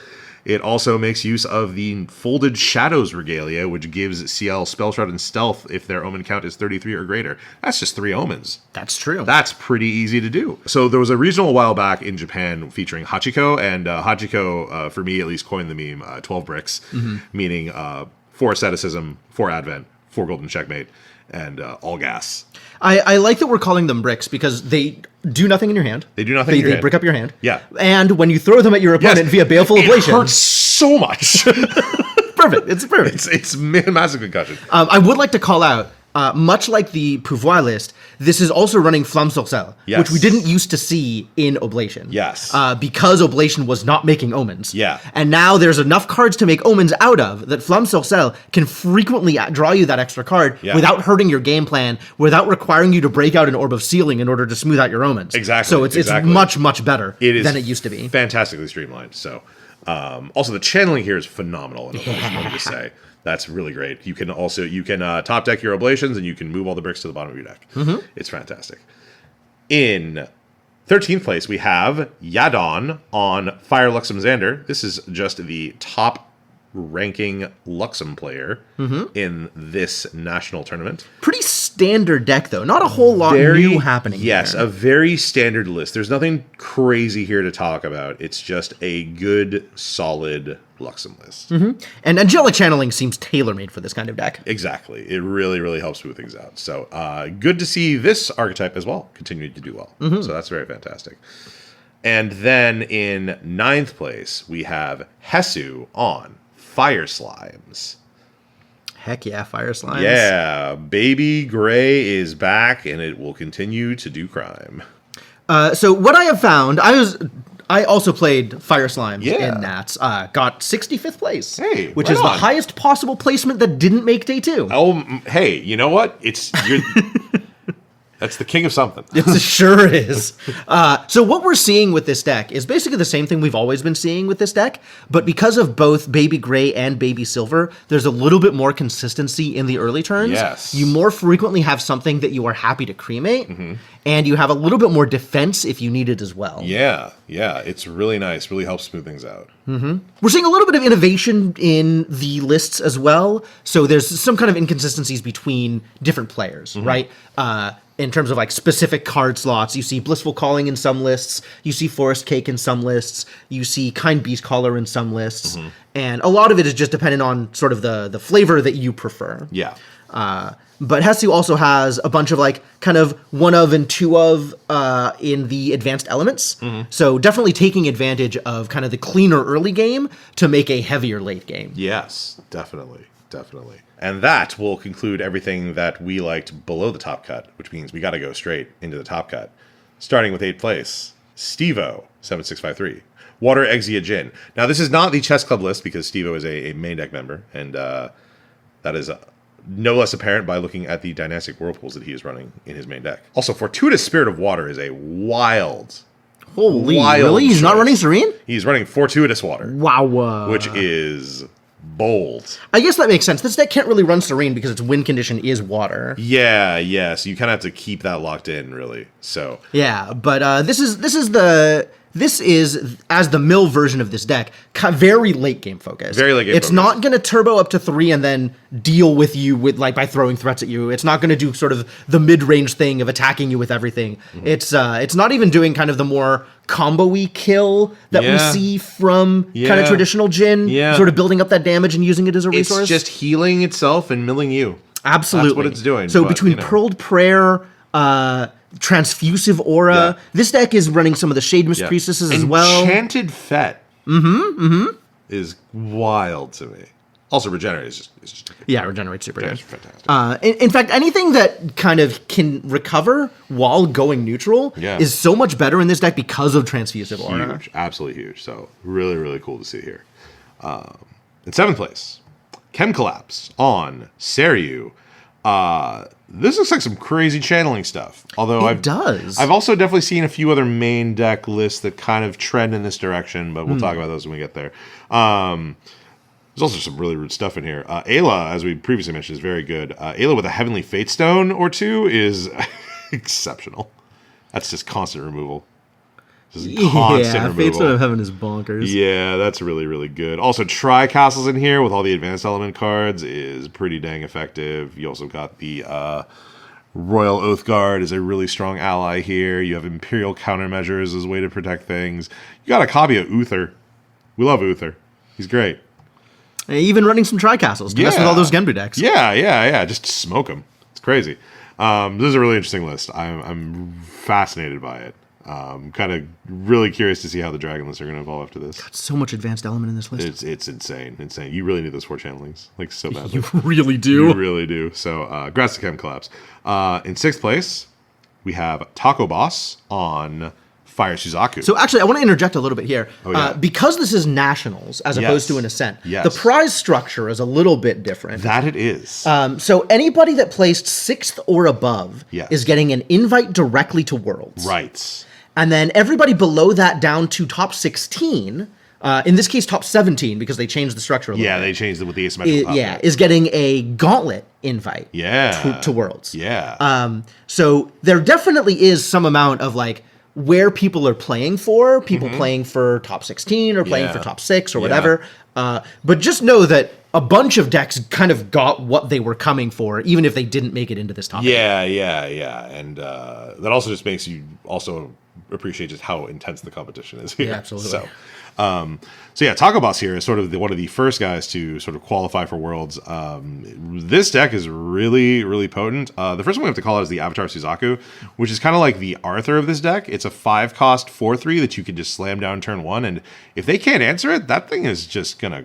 It also makes use of the Folded Shadows Regalia, which gives CL Spell Shroud and Stealth if their omen count is 33 or greater. That's just 3 omens. That's true. That's pretty easy to do. So there was a regional a while back in Japan featuring Hachiko, and Hachiko, for me at least, coined the meme 12 bricks, meaning 4 asceticism, 4 advent, 4 golden checkmate, and all gas. I like that we're calling them bricks because they do nothing in your hand. They do nothing in your hand. They brick up your hand. Yeah. And when you throw them at your opponent via Baleful Ablation... It hurts so much. Perfect. It's perfect. It's massive concussion. I would like to call out, much like the Pouvoir list, this is also running Flamme Sorcelle, which we didn't used to see in Oblation. Yes. Because Oblation was not making omens. Yeah. And now there's enough cards to make omens out of that Flamme Sorcelle can frequently draw you that extra card without hurting your game plan, without requiring you to break out an Orb of Sealing in order to smooth out your omens. Exactly. So it's much better than it used to be. Fantastically streamlined. So, also the channeling here is phenomenal. I just wanted to say. That's really great. You can top deck your Oblations, and you can move all the bricks to the bottom of your deck. It's fantastic. In 13th place, we have Yadon on Fire Luxem Xander. This is just the top ranking Luxem player in this national tournament. Pretty standard deck, though. Not a whole lot new happening. Yes, here. a very standard list. There's nothing crazy here to talk about. It's just a good, solid Luxem list. And Angelic Channeling seems tailor-made for this kind of deck. Exactly. It really, really helps smooth things out. So good to see this archetype as well continue to do well. So that's very fantastic. And then in 9th place, we have Hesu on Fire Slimes. Heck yeah, Fire Slimes. Yeah, Baby Gray is back, and it will continue to do crime. So what I have found, I also played Fire Slimes in Nats. Got 65th place. Hey, which is the highest possible placement that didn't make day 2. Oh, hey, you know what? That's the king of something. It sure is. So what we're seeing with this deck is basically the same thing we've always been seeing with this deck, but because of both Baby Gray and Baby Silver, there's a little bit more consistency in the early turns. Yes. You more frequently have something that you are happy to cremate, and you have a little bit more defense if you need it as well. Yeah, it's really nice. Really helps smooth things out. We're seeing a little bit of innovation in the lists as well, so there's some kind of inconsistencies between different players, right? In terms of like specific card slots, you see Blissful Calling in some lists, you see Forest Cake in some lists, you see Kind Beast Caller in some lists, and a lot of it is just dependent on sort of the flavor that you prefer. Yeah. But Hesu also has a bunch of like kind of one of and two of in the advanced elements. So definitely taking advantage of kind of the cleaner early game to make a heavier late game. Yes, definitely. And that will conclude everything that we liked below the top cut, which means we got to go straight into the top cut. Starting with 8th place, Stevo 7653. Water Exia Jin. Now, this is not the Chess Club list because Stevo is a main deck member, and that is no less apparent by looking at the Dynastic Whirlpools that he is running in his main deck. Also, Fortuitous Spirit of Water is a wild Really? He's not running Serene? He's running Fortuitous Water. Wow. Which is bold. I guess that makes sense. This deck can't really run Serene because its win condition is water. Yeah. So you kind of have to keep that locked in, really. So yeah, but this is as the mill version of this deck, very late game focused. Very late game. It's not going to turbo up to 3 and then deal with you with like by throwing threats at you. It's not going to do sort of the mid range thing of attacking you with everything. It's not even doing kind of the more combo-y kill that we see from kind of traditional Jin. Yeah. Sort of building up that damage and using it as a resource. It's just healing itself and milling you. Absolutely. That's what it's doing. So between Pearled Prayer, Transfusive Aura, this deck is running some of the Shade Mist Priestesses as well. Enchanted Fet is wild to me. Also, Regenerate is just Regenerate's super good. Fantastic. In fact, anything that kind of can recover while going neutral is so much better in this deck because of Transfusive Aura. Huge, absolutely huge. So really, really cool to see here. In 7th place, Chem Collapse on Seryu. This looks like some crazy channeling stuff. Although I've also definitely seen a few other main deck lists that kind of trend in this direction, but we'll talk about those when we get there. There's also some really rude stuff in here. Ayla, as we previously mentioned, is very good. Ayla with a Heavenly Fate Stone or two is exceptional. That's just constant removal. Fate Stone of Heaven is bonkers. Yeah, that's really, really good. Also, Tri-Castles in here with all the advanced element cards is pretty dang effective. You also got the Royal Oathguard is a really strong ally here. You have Imperial Countermeasures as a way to protect things. You got a copy of Uther. We love Uther. He's great. Even running some Tri-Castles to mess with all those Genbu decks. Yeah. Just smoke them. It's crazy. This is a really interesting list. I'm fascinated by it. Kind of really curious to see how the Dragon lists are going to evolve after this. Got so much advanced element in this list. It's insane. You really need those 4 channelings, like so badly. You really do. You really do. So, congrats to Chem Collapse. In 6th place, we have Taco Boss on Fire Suzaku. So actually, I want to interject a little bit here. Because this is Nationals as opposed to an Ascent, the prize structure is a little bit different. That it is. So anybody that placed 6th or above is getting an invite directly to Worlds. Right. And then everybody below that down to top 16, in this case top 17 because they changed the structure a little bit. Yeah, they changed it with the asymmetrical top. Is getting a gauntlet invite to Worlds. Yeah. So there definitely is some amount of like, where people are playing for, people playing for top 16 or playing for top 6 or whatever. But just know that a bunch of decks kind of got what they were coming for, even if they didn't make it into this top 8. Yeah. And that also just makes you also appreciate just how intense the competition is here. Yeah, absolutely. So yeah, Taco Boss here is sort of one of the first guys to sort of qualify for Worlds. This deck is really, really potent. The first one we have to call out is the Avatar Suzaku, which is kind of like the Arthur of this deck. It's a 5-cost 4/3 that you can just slam down turn 1, and if they can't answer it, that thing is just gonna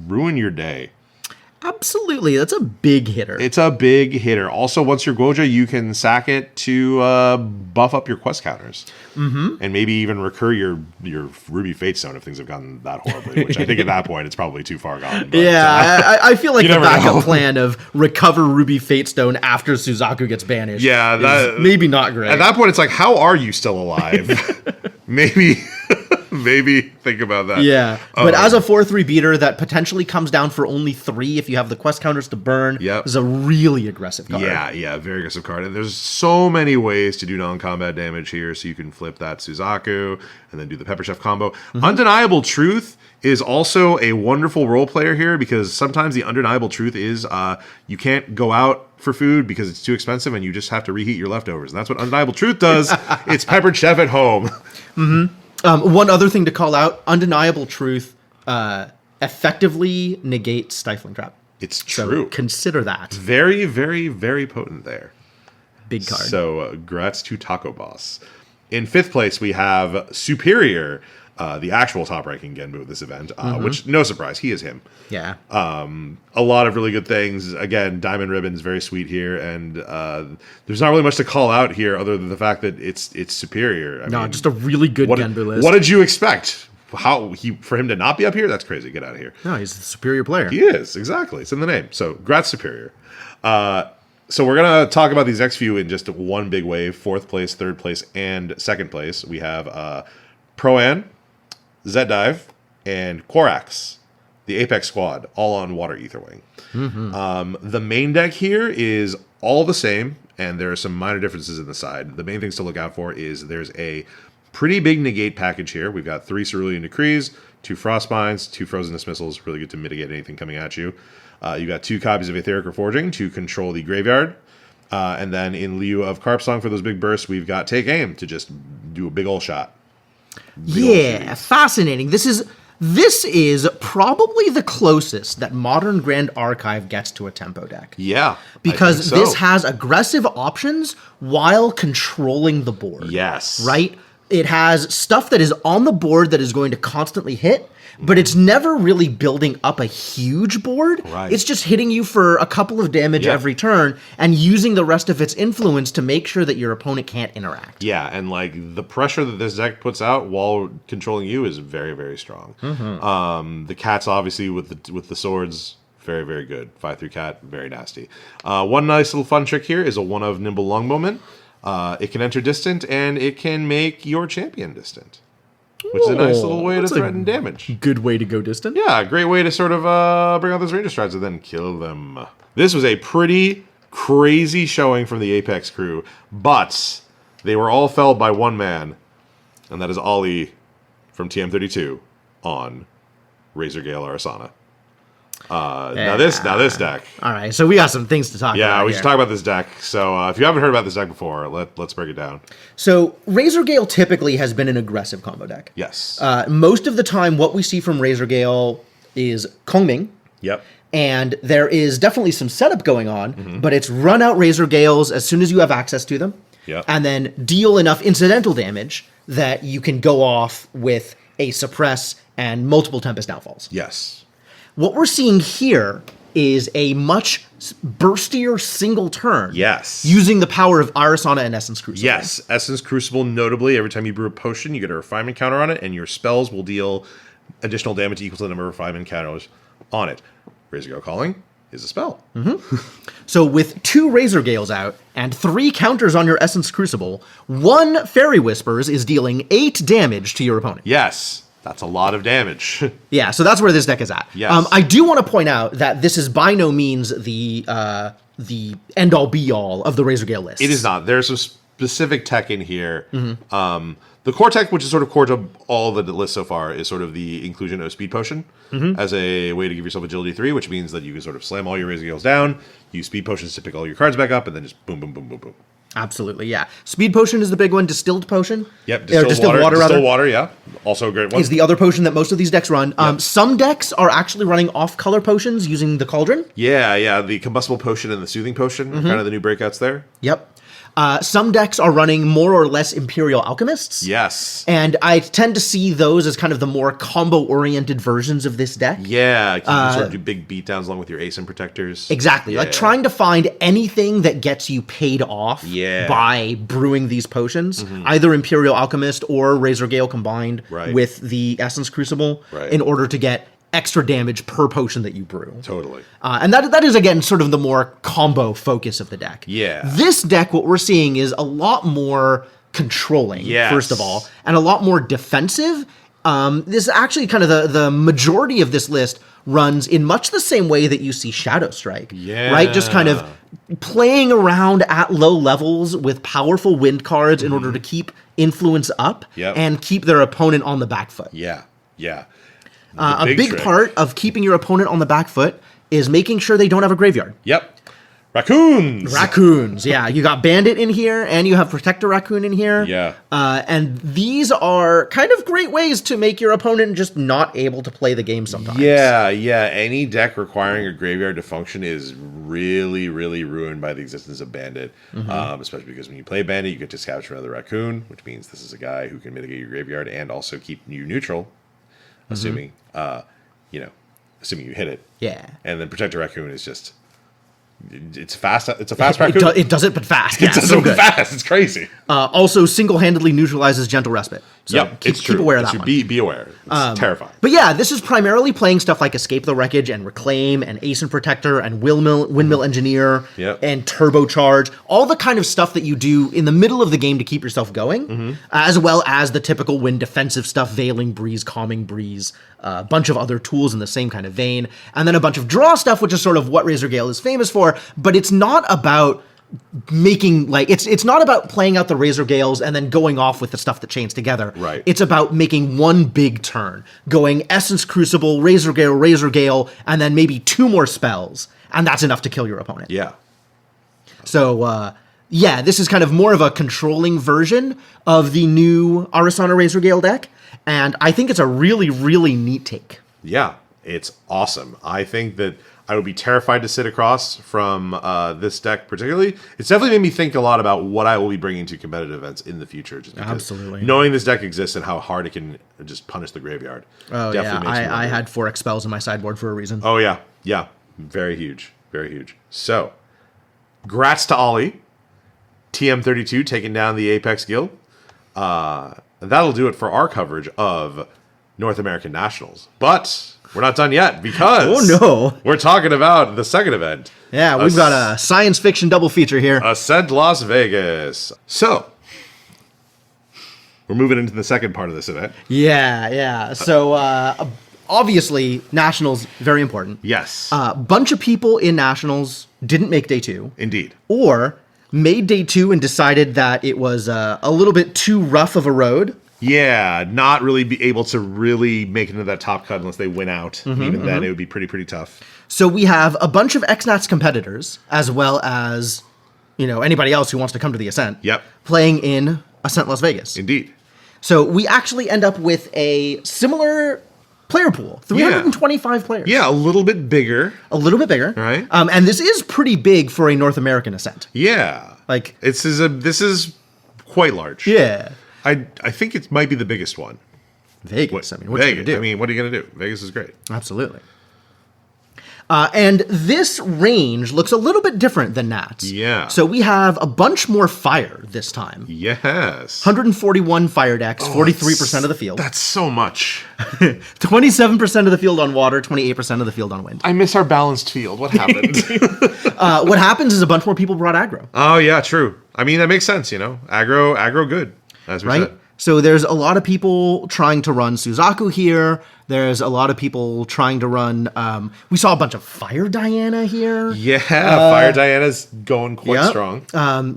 ruin your day. Absolutely. That's a big hitter. It's a big hitter. Also, once you're Goja, you can sack it to buff up your quest counters. And maybe even recur your Ruby Fatestone if things have gotten that horribly, which I think at that point it's probably too far gone. But, I feel like the backup know. plan of recover Ruby Fatestone after Suzaku gets banished is maybe not great. At that point, it's like, how are you still alive? Maybe think about that. Yeah, but as a 4/3 beater that potentially comes down for only 3 if you have the quest counters to burn, is a really aggressive card. Yeah, very aggressive card. And there's so many ways to do non-combat damage here, so you can flip that Suzaku and then do the Pepper Chef combo. Undeniable Truth is also a wonderful role player here, because sometimes the undeniable truth is you can't go out for food because it's too expensive and you just have to reheat your leftovers. And that's what Undeniable Truth does. It's Peppered Chef at home. One other thing to call out, Undeniable Truth effectively negates Stifling Trap. It's true. So consider that. Very, very, very potent there. Big card. So, grats to Taco Boss. In 5th place, we have Superior, the actual top-ranking Genbu of this event, which, no surprise, he is him. Yeah. A lot of really good things. Again, Diamond Ribbon is very sweet here, and there's not really much to call out here other than the fact that it's Superior. I mean, just a really good Genbu list. What did you expect? For him to not be up here? That's crazy. Get out of here. No, he's the superior player. He is, exactly. It's in the name. So, grats Superior. So we're going to talk about these next few in just one big wave. 4th place, 3rd place, and 2nd place. We have Pro-An, Zed Dive, and Korax, the Apex Squad, all on Water Aetherwing. The main deck here is all the same, and there are some minor differences in the side. The main things to look out for is there's a pretty big negate package here. We've got 3 Cerulean Decrees, 2 Frostbinds, 2 Frozen Dismissals, really good to mitigate anything coming at you. You got 2 copies of Etheric Reforging to control the graveyard. And then in lieu of Carp Song for those big bursts, we've got Take Aim to just do a big ol' shot. Fascinating. This is probably the closest that Modern Grand Archive gets to a tempo deck. Yeah. Because this has aggressive options while controlling the board. Yes. Right? It has stuff that is on the board that is going to constantly hit, but it's never really building up a huge board. Right. It's just hitting you for a couple of damage every turn and using the rest of its influence to make sure that your opponent can't interact. Yeah, and like the pressure that this deck puts out while controlling you is very, very strong. The cats, obviously, with the swords, very, very good. 5/3 cat, very nasty. One nice little fun trick here is a 1 of Nimble Longbowman. It can enter distant, and it can make your champion distant. Which is a nice little way to threaten damage. Good way to go distant. Yeah, a great way to sort of bring out those Ranger Strides and then kill them. This was a pretty crazy showing from the Apex crew, but they were all felled by one man, and that is Ollie from TM32 on Razor Gale Arasana. Now this deck. All right, so we got some things to talk about. Yeah, we should talk about this deck. So if you haven't heard about this deck before, let's break it down. So Razor Gale typically has been an aggressive combo deck. Yes. Most of the time, what we see from Razor Gale is Kongming. Yep. And there is definitely some setup going on, but it's run out Razor Gales as soon as you have access to them. Yep. And then deal enough incidental damage that you can go off with a Suppress and multiple Tempest Downfalls. Yes. What we're seeing here is a much burstier single turn. Yes. Using the power of Arasana and Essence Crucible. Yes. Essence Crucible, notably, every time you brew a potion, you get a refinement counter on it, and your spells will deal additional damage equal to the number of refinement counters on it. Razor Gale Calling is a spell. So with 2 Razor Gales out and 3 counters on your Essence Crucible, 1 Fairy Whispers is dealing 8 damage to your opponent. Yes. That's a lot of damage. Yeah, so that's where this deck is at. Yes. I do want to point out that this is by no means the end-all be-all of the Razor Gale list. It is not. There's some specific tech in here. The core tech, which is sort of core to all the list so far, is sort of the inclusion of Speed Potion as a way to give yourself Agility 3, which means that you can sort of slam all your Razor Gales down, use Speed Potions to pick all your cards back up, and then just boom, boom, boom, boom, boom. Absolutely, yeah. Speed Potion is the big one. Distilled Potion. Yep, distilled water. Distilled water, yeah. Also a great one. Is the other potion that most of these decks run. Some decks are actually running off-color potions using the Cauldron. Yeah. The Combustible Potion and the Soothing Potion are kind of the new breakouts there. Yep. Some decks are running more or less Imperial Alchemists. Yes. And I tend to see those as kind of the more combo-oriented versions of this deck. Yeah, you can sort of do big beatdowns along with your Ascent Protectors. Exactly. Yeah. Like trying to find anything that gets you paid off by brewing these potions, either Imperial Alchemist or Razor Gale combined with the Essence Crucible in order to get extra damage per potion that you brew. Totally. And that is, again, sort of the more combo focus of the deck. Yeah. This deck, what we're seeing is a lot more controlling, first of all, and a lot more defensive. This is actually kind of the majority of this list runs in much the same way that you see Shadow Strike. Yeah. Right? Just kind of playing around at low levels with powerful wind cards in order to keep influence up and keep their opponent on the back foot. Yeah. A big part of keeping your opponent on the back foot is making sure they don't have a graveyard. Yep. Raccoons, yeah. You got Bandit in here, and you have Protector Raccoon in here. Yeah. And these are kind of great ways to make your opponent just not able to play the game sometimes. Yeah. Any deck requiring a graveyard to function is really, really ruined by the existence of Bandit. Especially because when you play Bandit, you get to scavenge from another Raccoon, which means this is a guy who can mitigate your graveyard and also keep you neutral. Assuming, assuming you hit it. Yeah. And then Protector Raccoon is just, it's fast. It's a fast Raccoon. It does it, but fast. It does it fast. It's crazy. Also, single-handedly neutralizes Gentle Respite. So keep aware of that one. Be aware. It's terrifying. But yeah, this is primarily playing stuff like Escape the Wreckage and Reclaim and Ascent Protector and Windmill Engineer and Turbocharge. All the kind of stuff that you do in the middle of the game to keep yourself going, as well as the typical win defensive stuff, Veiling Breeze, Calming Breeze, a bunch of other tools in the same kind of vein, and then a bunch of draw stuff, which is sort of what Razor Gale is famous for, but it's not about making, like, it's not about playing out the Razor Gales and then going off with the stuff that chains together. Right. It's about making one big turn, going Essence Crucible, Razor Gale, and then maybe 2 more spells, and that's enough to kill your opponent. Yeah. So, this is kind of more of a controlling version of the new Arasana Razor Gale deck, and I think it's a really, really neat take. Yeah, it's awesome. I think that I would be terrified to sit across from this deck particularly. It's definitely made me think a lot about what I will be bringing to competitive events in the future. Just because Absolutely. Knowing this deck exists and how hard it can just punish the graveyard. Oh, yeah. I had 4 spells in my sideboard for a reason. Oh, yeah. Yeah. Very huge. Very huge. So, grats to Ollie. TM32 taking down the Apex Guild. That'll do it for our coverage of North American Nationals. But we're not done yet because we're talking about the second event. Yeah, we've got a science fiction double feature here. Ascent Las Vegas. So, we're moving into the second part of this event. Yeah. So, obviously, Nationals, very important. Yes. A bunch of people in Nationals didn't make day 2. Indeed. Or made day 2 and decided that it was a little bit too rough of a road. Yeah, not really be able to really make it into that top cut unless they win out. Even then, it would be pretty tough. So we have a bunch of XNats competitors, as well as, anybody else who wants to come to the Ascent. Yep. Playing in Ascent Las Vegas. Indeed. So we actually end up with a similar player pool, 325 players. Yeah, a little bit bigger. Right. And this is pretty big for a North American Ascent. Yeah. Like, this is quite large. Yeah. I think it might be the biggest one. Vegas. What are you gonna do? I mean, what are you gonna do? Vegas is great. Absolutely. And this range looks a little bit different than Nats. Yeah. So we have a bunch more fire this time. Yes. 141 fire decks, 43% of the field. That's so much. 27% of the field on water, 28% of the field on wind. I miss our balanced field. What happened? What happens is a bunch more people brought aggro. Oh, yeah, true. I mean, that makes sense, Aggro good, as we said. So there's a lot of people trying to run Suzaku here. There's a lot of people trying to run. We saw a bunch of Fire Diana here. Yeah, Fire Diana's going quite strong.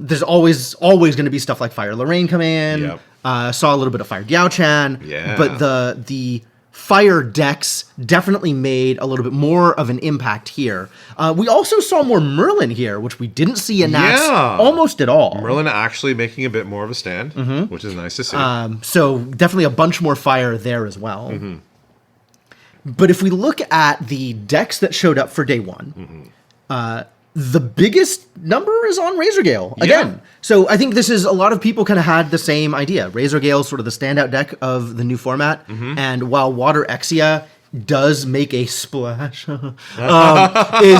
There's always going to be stuff like Fire Lorraine come in. Yep. Saw a little bit of Fire Diao-Chan. Yeah. But the Fire decks definitely made a little bit more of an impact here. We also saw more Merlin here, which we didn't see in Nats almost at all. Merlin actually making a bit more of a stand, which is nice to see. So definitely a bunch more Fire there as well. But if we look at the decks that showed up for day one, the biggest number is on Razorgale again. Yeah. So I think this is a lot of people kind of had the same idea. Razorgale is sort of the standout deck of the new format. And while Water Exia does make a splash,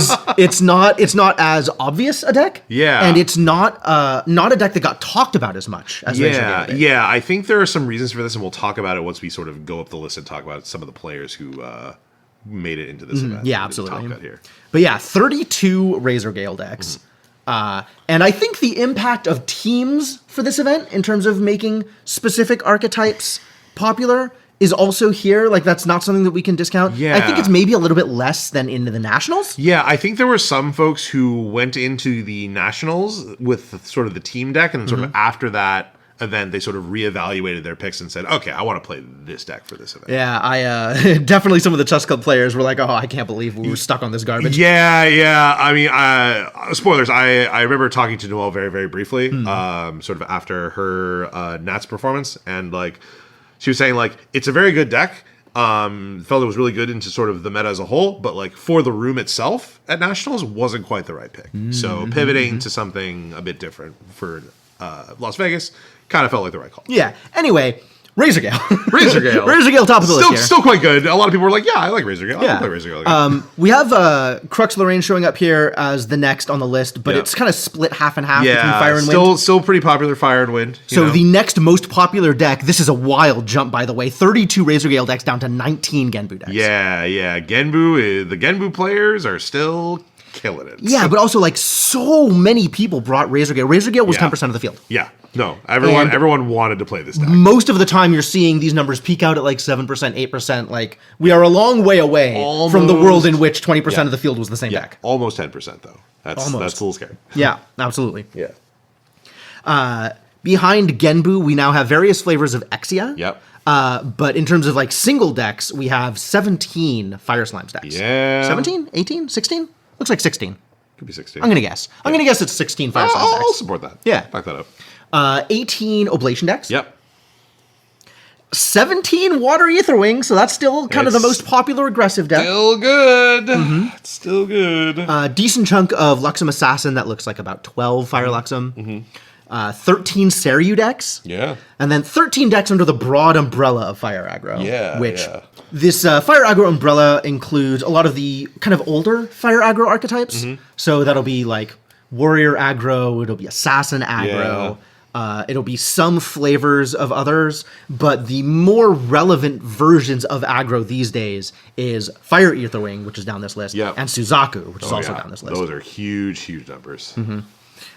it's not as obvious a deck. Yeah. And it's not a deck that got talked about as much as Razorgale did. Yeah, I think there are some reasons for this, and we'll talk about it once we sort of go up the list and talk about some of the players who made it into this event. Yeah, absolutely. Here. But yeah, 32 Razorgale decks. And I think the impact of teams for this event in terms of making specific archetypes popular is also here. Like, that's not something that we can discount. Yeah. I think it's maybe a little bit less than into the Nationals. Yeah, I think there were some folks who went into the Nationals with sort of the team deck, and then sort of after that event, they sort of reevaluated their picks and said, okay, I want to play this deck for this event. Yeah, I definitely some of the Chess Club players were like, oh, I can't believe we were stuck on this garbage. Yeah. I mean, spoilers. I remember talking to Noelle very, very briefly, sort of after her Nats performance, and like she was saying, like, it's a very good deck. Felt it was really good into sort of the meta as a whole, but like for the room itself at Nationals wasn't quite the right pick. So pivoting to something a bit different for Las Vegas kind of felt like the right call. Yeah. Anyway, Razorgale. Razorgale. Razorgale top of the list here. Still quite good. A lot of people were like, yeah, I like Razorgale. I play Razorgale again. We have Crux Lorraine showing up here as the next on the list, but it's kind of split half and half between Fire and Wind. Still pretty popular Fire and Wind. So the next most popular deck, this is a wild jump, by the way, 32 Razorgale decks down to 19 Genbu decks. Yeah. Genbu, the Genbu players are still killing it. Yeah, but also like so many people brought Razorgale. Razorgale was 10% of the field. Yeah. No, everyone wanted to play this deck. Most of the time you're seeing these numbers peak out at like 7%, 8%. Like, we are a long way away from the world in which 20% of the field was the same deck. Almost 10% though. That's a little scary. Yeah, absolutely. Yeah. Behind Genbu, we now have various flavors of Exia. Yep. But in terms of like single decks, we have 17 Fire Slimes decks. Yeah. 17? 18? 16? Looks like 16. Could be 16. I'm going to guess. I'm going to guess it's 16 Fire Slimes decks. I'll support that. Yeah. Back that up. 18 Oblation decks. Yep. 17 Water Aetherwing, so that's still kind of the most popular aggressive deck. Still good. It's still good. Decent chunk of Luxem Assassin, that looks like about 12 Fire Luxem. 13 Seiryu decks. Yeah. And then 13 decks under the broad umbrella of Fire Aggro. Yeah. This Fire Aggro umbrella includes a lot of the kind of older Fire Aggro archetypes. So that'll be like Warrior Aggro, it'll be Assassin Aggro. It'll be some flavors of others, but the more relevant versions of aggro these days is Fire Aetherwing, which is down this list, and Suzaku, which is also down this list. Those are huge numbers.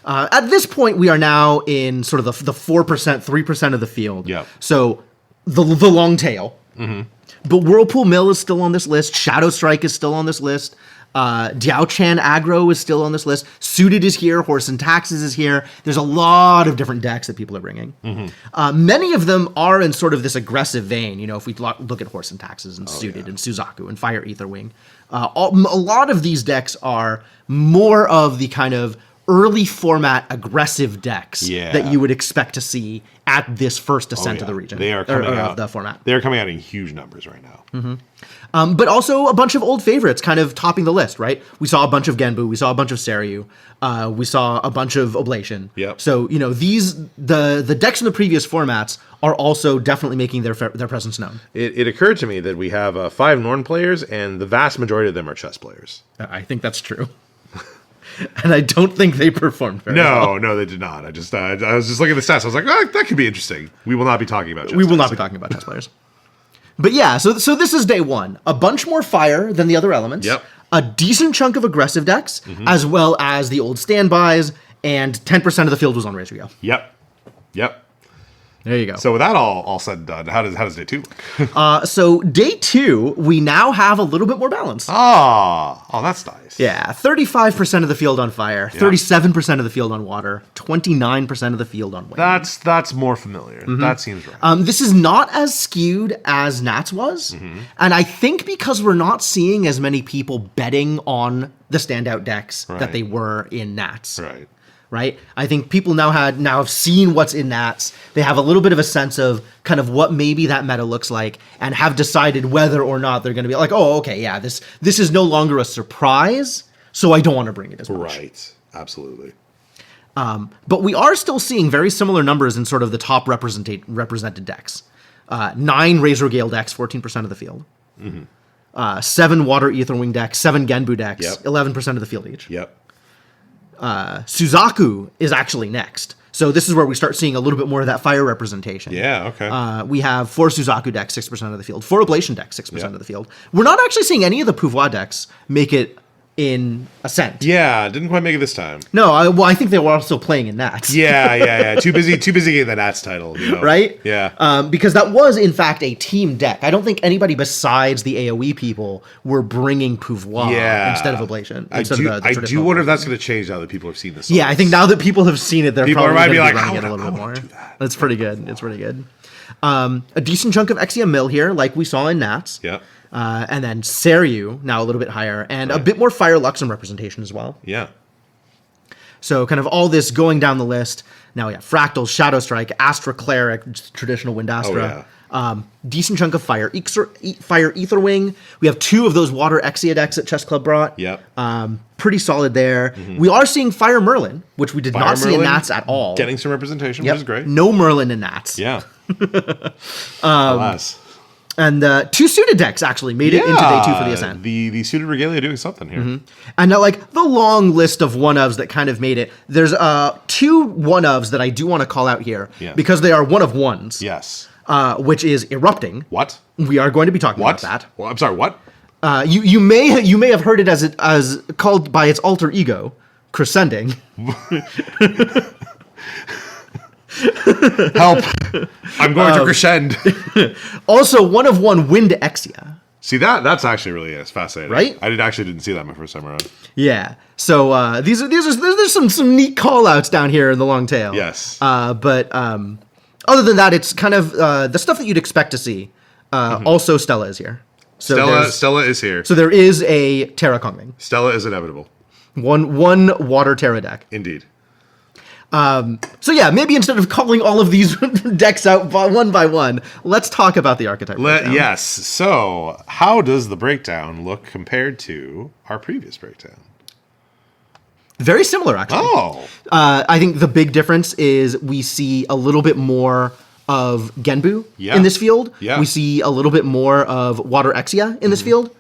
At this point, we are now in sort of the 4%, 3% of the field. Yep. So the long tail. But Whirlpool Mill is still on this list. Shadow Strike is still on this list. Diao-Chan Aggro is still on this list. Suited is here. Horse and Taxes is here. There's a lot of different decks that people are bringing. Many of them are in sort of this aggressive vein. You know, if we look at Horse and Taxes and Suited and Suzaku and Fire Aetherwing, a lot of these decks are more of the kind of early format aggressive decks that you would expect to see at this first ascent of the region. They are coming out of the format. They are coming out in huge numbers right now. But also a bunch of old favorites kind of topping the list, right? We saw a bunch of Genbu, we saw a bunch of Seiryu, we saw a bunch of Oblation. Yep. So, you know, the decks in the previous formats are also definitely making their presence known. It occurred to me that we have 5 Norn players, and the vast majority of them are chess players. I think that's true. And I don't think they performed very well. No, they did not. I was just looking at the stats. I was like, oh, that could be interesting. We will not be talking about chess. We will not be talking about chess players. But yeah, so this is day one. A bunch more fire than the other elements. Yep. A decent chunk of aggressive decks, as well as the old standbys, and 10% of the field was on Razorgale. Yep. There you go. So with that all said and done, how does day 2 look? So day 2, we now have a little bit more balance. Oh, that's nice. Yeah, 35% of the field on fire, 37% of the field on water, 29% of the field on wind. That's more familiar. That seems right. This is not as skewed as Nats was, and I think because we're not seeing as many people betting on the standout decks that they were in Nats. Right? I think people now have seen what's in Nats. They have a little bit of a sense of kind of what maybe that meta looks like, and have decided whether or not they're going to be like, oh, okay, yeah, this is no longer a surprise, so I don't want to bring it as much. Right. Absolutely. But we are still seeing very similar numbers in sort of the top represented decks. 9 Razor Gale decks, 14% of the field. 7 Water Aetherwing decks, 7 Genbu decks, 11% of the field each. Suzaku is actually next. So this is where we start seeing a little bit more of that fire representation. Yeah, okay. We have 4 Suzaku decks, 6% of the field. 4 Ablation decks, 6% of the field. We're not actually seeing any of the Pouvoir decks make it in Ascent. Yeah, didn't quite make it this time. No, I think they were also playing in Nats. Yeah. Too busy getting the Nats title, you know? Right? Yeah. Because that was, in fact, a team deck. I don't think anybody besides the AoE people were bringing Pouvoir instead of Ablation. I do wonder if that's going to change now that people have seen this. Yeah, I think now that people have seen it, they're probably going to be like, running it a little bit more. That's pretty good. It's pretty good. A decent chunk of Exia Mill here, like we saw in Nats. Yeah. And then Seryu, now a little bit higher, and a bit more Fire Luxem representation as well. Yeah. So kind of all this going down the list. Now we have Fractals, Shadow Strike, Astra Cleric, traditional Wind Astra. Decent chunk of Fire Aetherwing. We have 2 of those Water Exia decks that Chess Club brought. Yep. Pretty solid there. We are seeing Fire Merlin, which we did not see in Nats at all. Getting some representation, which is great. No Merlin in Nats. Yeah. Alas. And 2 suited decks actually made it into day 2 for the Ascent. The suited regalia doing something here. And now, like, the long list of one-ofs that kind of made it, there's 2 one-ofs that I do want to call out here because they are one-of-ones. Yes. Which is Erupting. What? We are going to be talking about that. Well, I'm sorry, what? You may have heard it as called by its alter ego, Crescending. Help! I'm going to crescend. Also, 1-of-1 Wind Exia. See, that's actually really fascinating, right? I didn't see that my first time around. Yeah. So there's some neat call outs down here in the long tail. Yes. But other than that, it's kind of the stuff that you'd expect to see. Also, Stella is here. So Stella is here. So there is a Terra Kongming. Stella is inevitable. One water Terra deck. Indeed. So yeah, maybe instead of calling all of these decks out one by one, let's talk about the archetype. Yes. So how does the breakdown look compared to our previous breakdown? Very similar, actually. Oh. I think the big difference is we see a little bit more of Genbu in this field. Yeah. We see a little bit more of Water Exia in this field,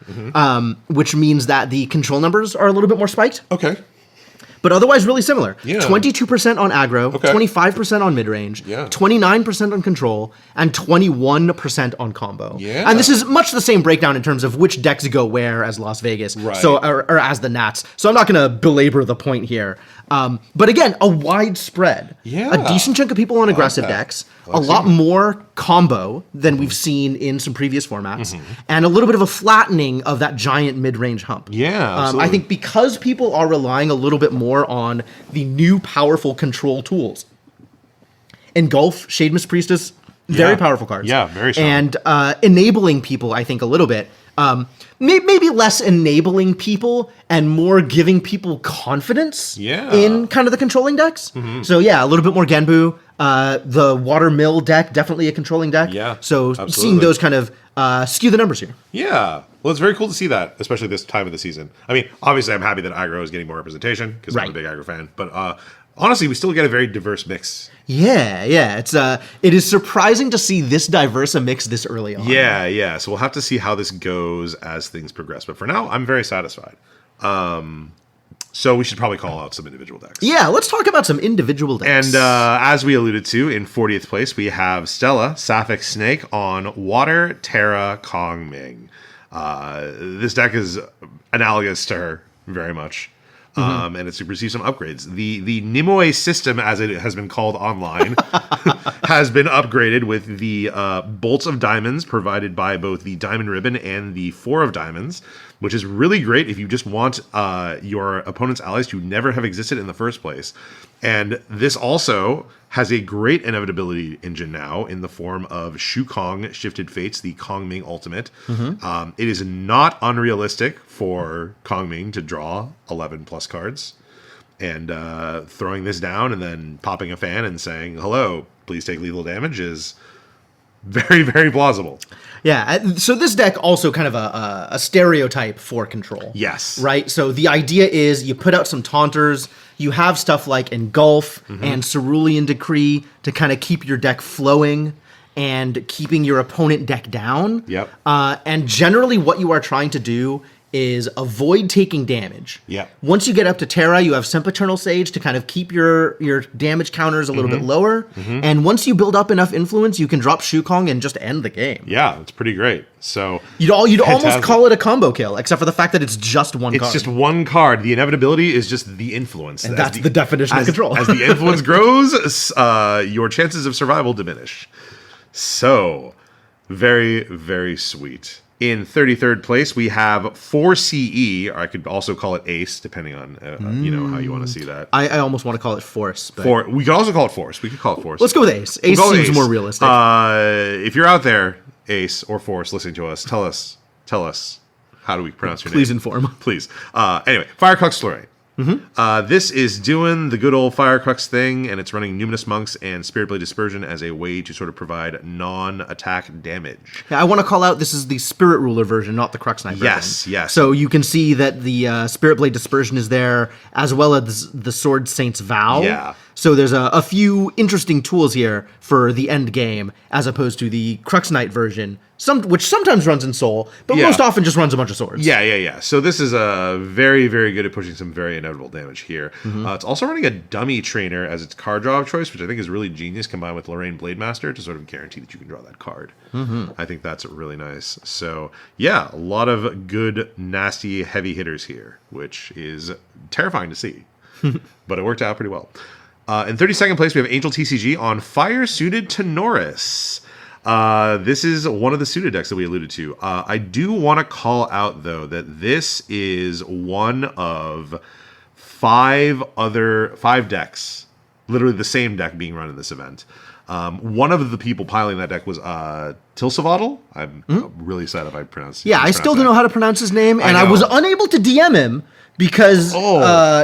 which means that the control numbers are a little bit more spiked. Okay. But otherwise really similar. Yeah. 22% on aggro, 25% on mid-range, 29% on control, and 21% on combo. Yeah. And this is much the same breakdown in terms of which decks go where as Las Vegas, so or as the Nats. So I'm not going to belabor the point here. But again, a wide spread. Yeah. A decent chunk of people on aggressive decks, a lot more combo than we've seen in some previous formats, and a little bit of a flattening of that giant mid-range hump. Yeah, absolutely. I think because people are relying a little bit more on the new powerful control tools. Engulf, Shade Mist Priestess, very powerful cards. Yeah, very strong. And enabling people, I think, a little bit. Maybe less enabling people and more giving people confidence in kind of the controlling decks. So yeah, a little bit more Genbu. The Water Mill deck, definitely a controlling deck. Yeah, so absolutely. Seeing those kind of skew the numbers here. Yeah. Well, it's very cool to see that, especially this time of the season. I mean, obviously, I'm happy that aggro is getting more representation because I'm a big aggro fan. But honestly, we still get a very diverse mix. Yeah. It is surprising to see this diverse a mix this early on. Yeah. So we'll have to see how this goes as things progress. But for now, I'm very satisfied. So we should probably call out some individual decks. Yeah, let's talk about some individual decks. And as we alluded to, in 40th place, we have Stella, Sapphic Snake on Water Terra Kongming. This deck is analogous to her very much. and it's received some upgrades. The Nimue system, as it has been called online, has been upgraded with the bolts of diamonds provided by both the Diamond Ribbon and the Four of Diamonds, which is really great if you just want your opponent's allies to never have existed in the first place. And this also has a great inevitability engine now in the form of Shu Kong Shifted Fates, the Kong Ming Ultimate. It is not unrealistic for Kong Ming to draw 11 plus cards. And throwing this down and then popping a fan and saying, hello, please take lethal damage is very, very plausible. Yeah, so this deck also kind of a stereotype for control. Yes. Right? So the idea is you put out some taunters, you have stuff like Engulf and Cerulean Decree to kind of keep your deck flowing and keeping your opponent deck down. Yep. And generally what you are trying to do is avoid taking damage. Yep. Once you get up to Terra, you have Sempiternal Sage to kind of keep your damage counters a little bit lower. And once you build up enough influence, you can drop Shu Kong and just end the game. Yeah, it's pretty great. So You'd almost call it a combo kill, except for the fact that it's just one card. It's just one card. The inevitability is just the influence. And that's the definition of control. As the influence grows, your chances of survival diminish. So, very, very sweet. In 33rd place, we have 4CE, or I could also call it Ace, depending on how you want to see that. I almost want to call it Force. But We could also call it Force. We could call it Force. let's go with Ace. Ace seems more realistic. If you're out there, Ace or Force, listening to us, tell us how do we pronounce your name? Please inform. Please. Anyway, Firecrux Slurry. This is doing the good old Firecrux thing, and it's running Numinous Monks and Spirit Blade Dispersion as a way to sort of provide non-attack damage. Yeah, I want to call out this is the Spirit Ruler version, not the Crux Knight version. Yes. So you can see that the Spirit Blade Dispersion is there, as well as the Sword Saint's Vow. Yeah. So there's a few interesting tools here for the end game, as opposed to the Crux Knight version, which sometimes runs in Soul, but most often just runs a bunch of swords. Yeah. So this is very, very good at pushing some very inevitable damage here. It's also running a Dummy Trainer as its card draw of choice, which I think is really genius, combined with Lorraine Blademaster to sort of guarantee that you can draw that card. I think that's really nice. So yeah, a lot of good, nasty, heavy hitters here, which is terrifying to see. But it worked out pretty well. In 32nd place, we have Angel TCG on Fire Suited to Norris. This is one of the suited decks that we alluded to. I do want to call out, though, that this is one of five decks, literally the same deck being run in this event. One of the people piloting that deck was Tilsavadl. I'm really sad if I pronounced. Yeah, I still don't know how to pronounce his name, and I was unable to DM him because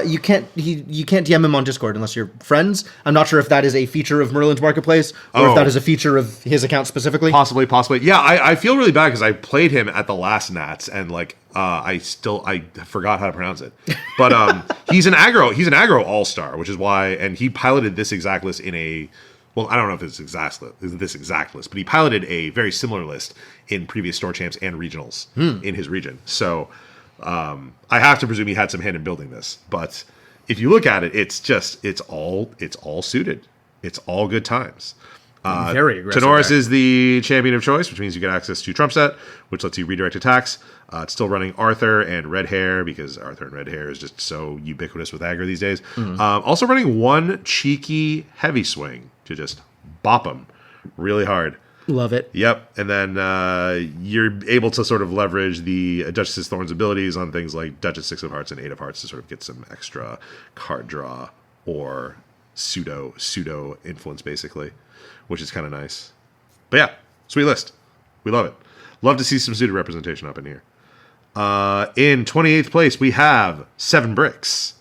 you can't DM him on Discord unless you're friends. I'm not sure if that is a feature of Merlin's Marketplace or if that is a feature of his account specifically. Possibly. Yeah, I feel really bad because I played him at the last Nats and I forgot how to pronounce it. But he's an aggro all-star, which is why, and he piloted this exact list in a. Well, I don't know if it's this exact list, but he piloted a very similar list in previous store champs and regionals in his region. So I have to presume he had some hand in building this. But if you look at it, it's all suited. It's all good times. Very aggressive. Tenoris is the champion of choice, which means you get access to Trump Set, which lets you redirect attacks. It's still running Arthur and Red Hair because Arthur and Red Hair is just so ubiquitous with aggro these days. Also running one cheeky heavy swing to just bop them really hard. Love it. Yep. And then you're able to sort of leverage the Duchess's Thorns abilities on things like Duchess 6 of Hearts and 8 of Hearts to sort of get some extra card draw or pseudo influence, basically, which is kind of nice. But yeah, sweet list. We love it. Love to see some pseudo representation up in here. In 28th place, we have 7 Bricks.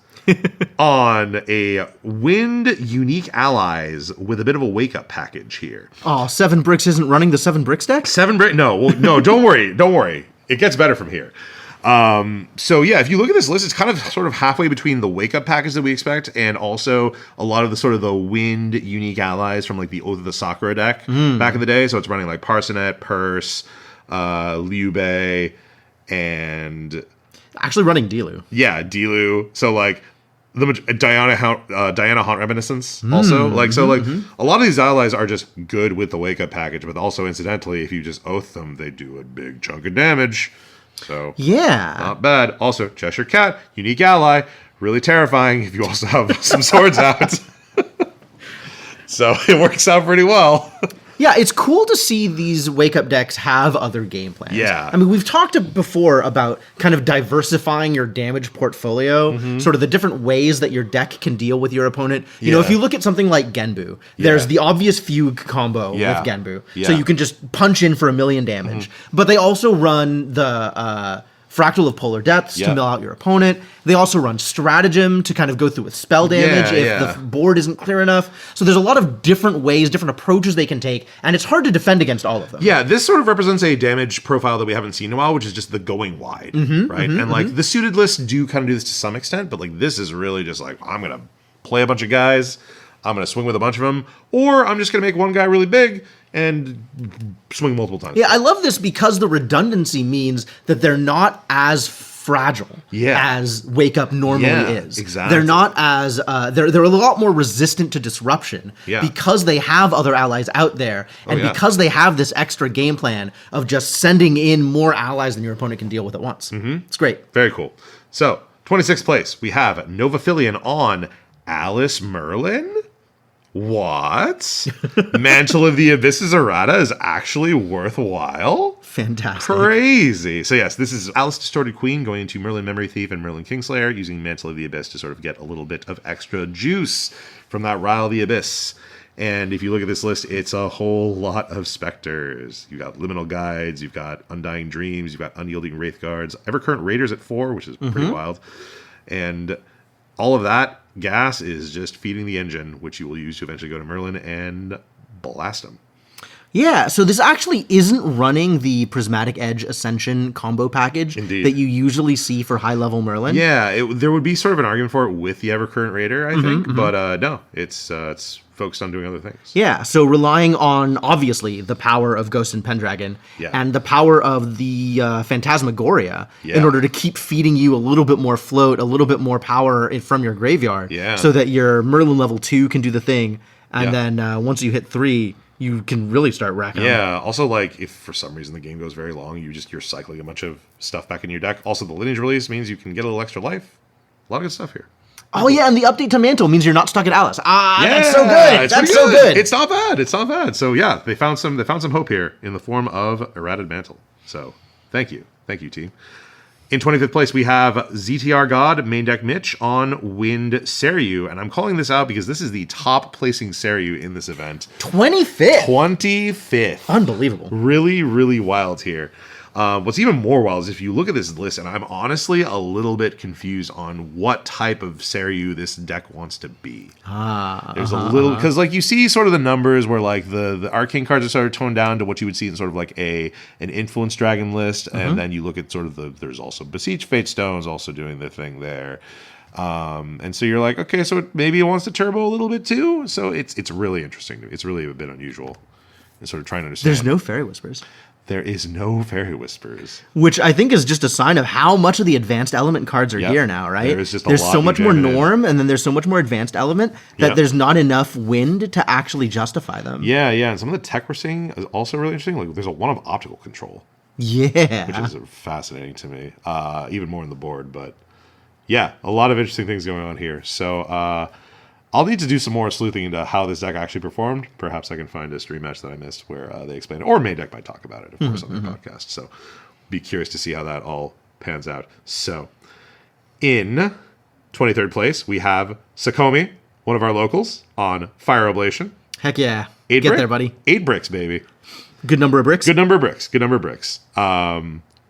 On a Wind Unique Allies with a bit of a wake-up package here. Oh, 7 Bricks isn't running the 7 Bricks deck? 7 Bricks? No, don't worry. It gets better from here. So yeah, if you look at this list, it's kind of sort of halfway between the wake-up package that we expect and also a lot of the sort of the Wind Unique Allies from like the Oath of the Sakura deck back in the day. So it's running like Parsonet, Purse, Liu Bei, and... Actually running Dilu. Yeah, Dilu. So like... Diana Haunt Reminiscence also. A lot of these allies are just good with the wake up package, but also incidentally, if you just oath them, they do a big chunk of damage. So yeah, not bad. Also, Cheshire Cat, unique ally, really terrifying if you also have some swords out. So it works out pretty well. Yeah, it's cool to see these wake-up decks have other game plans. Yeah. I mean, we've talked before about kind of diversifying your damage portfolio, sort of the different ways that your deck can deal with your opponent. You know, if you look at something like Genbu, there's the obvious Fugue combo with Genbu. So you can just punch in for 1 million damage. But they also run the Fractal of Polar Depths to mill out your opponent. They also run Stratagem to kind of go through with spell damage if the board isn't clear enough. So there's a lot of different ways, different approaches they can take, and it's hard to defend against all of them. Yeah, this sort of represents a damage profile that we haven't seen in a while, which is just the going wide, right? And like the suited lists do kind of do this to some extent, but like this is really just like, I'm going to play a bunch of guys, I'm going to swing with a bunch of them, or I'm just going to make one guy really big and swing multiple times. Yeah, I love this because the redundancy means that they're not as fragile as Wake Up normally is. Exactly. They're not as they're a lot more resistant to disruption because they have other allies out there, and because they have this extra game plan of just sending in more allies than your opponent can deal with at once. It's great. Very cool. So 26th place, we have Novaphilion on Alice Merlin. What? Mantle of the Abyss's errata is actually worthwhile? Fantastic. Crazy. So yes, this is Alice Distorted Queen going into Merlin Memory Thief and Merlin Kingslayer, using Mantle of the Abyss to sort of get a little bit of extra juice from that Rile of the Abyss. And if you look at this list, it's a whole lot of specters. You've got Liminal Guides, you've got Undying Dreams, you've got Unyielding Wraith Guards, Evercurrent Raiders at 4, which is pretty wild. And all of that gas is just feeding the engine, which you will use to eventually go to Merlin and blast them. Yeah, so this actually isn't running the Prismatic Edge Ascension combo package that you usually see for high-level Merlin. Yeah, there would be sort of an argument for it with the Evercurrent Raider, I think, but no, it's focused on doing other things. Yeah, so relying on, obviously, the power of Ghost and Pendragon and the power of the Phantasmagoria in order to keep feeding you a little bit more float, a little bit more power from your graveyard so that your Merlin level 2 can do the thing, and then once you hit 3, you can really start racking them. Yeah, also, like, if for some reason the game goes very long, you're cycling a bunch of stuff back in your deck. Also, the Lineage release means you can get a little extra life. A lot of good stuff here. Oh, yeah, and the update to Mantle means you're not stuck at Alice. That's so good. That's so good. It's not bad. It's not bad. So, yeah, they found some hope here in the form of Errated Mantle. So, thank you. Thank you, team. In 25th place, we have ZTR God, main deck Mitch, on Wind Seiryu. And I'm calling this out because this is the top placing Seiryu in this event. 25th? 25th. Unbelievable. Really, really wild here. What's even more wild is if you look at this list, and I'm honestly a little bit confused on what type of Seiryu this deck wants to be. There's a little, because like you see sort of the numbers where like the arcane cards are sort of toned down to what you would see in sort of like an Influence Dragon list, and then you look at sort of there's also Beseech Fate Stones also doing their thing there. And so you're like, okay, so maybe it wants to turbo a little bit too. So it's really interesting to me. It's really a bit unusual and sort of trying to understand. There's no Fairy Whispers. There is no Fairy Whispers. Which I think is just a sign of how much of the advanced element cards are here now, right? There's so much more norm, and then there's so much more advanced element that there's not enough wind to actually justify them. Yeah, and some of the tech we're seeing is also really interesting. Like there's one of optical control. Yeah. Which is fascinating to me. Even more on the board, but yeah, a lot of interesting things going on here. So I'll need to do some more sleuthing into how this deck actually performed. Perhaps I can find a stream match that I missed where they explain it. Or main deck might talk about it, of course, on the podcast. So be curious to see how that all pans out. So in 23rd place, we have Sakomi, one of our locals, on Fire Oblation. Heck yeah. Get there, buddy. 8 bricks, baby. Good number of bricks? Good number of bricks.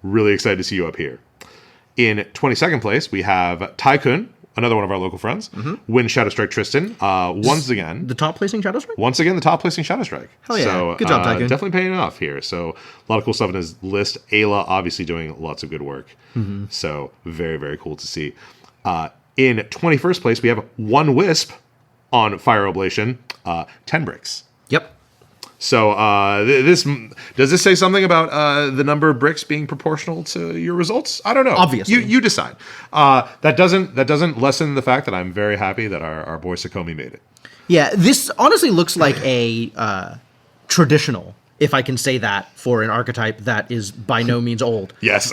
Really excited to see you up here. In 22nd place, we have Tycoon, another one of our local friends. Win Shadowstrike Tristan. Once again. The top placing Shadowstrike? Once again, the top placing Shadowstrike. Hell yeah. So, good job, Tycoon. Definitely paying off here. So a lot of cool stuff in his list. Ayla obviously doing lots of good work. So very, very cool to see. In 21st place, we have 1 Wisp on Fire Oblation. 10 bricks. Yep. So does this say something about the number of bricks being proportional to your results? I don't know. Obviously, you decide. That doesn't lessen the fact that I'm very happy that our boy Sakomi made it. Yeah, this honestly looks like a traditional if I can say that for an archetype that is by no means old. Yes.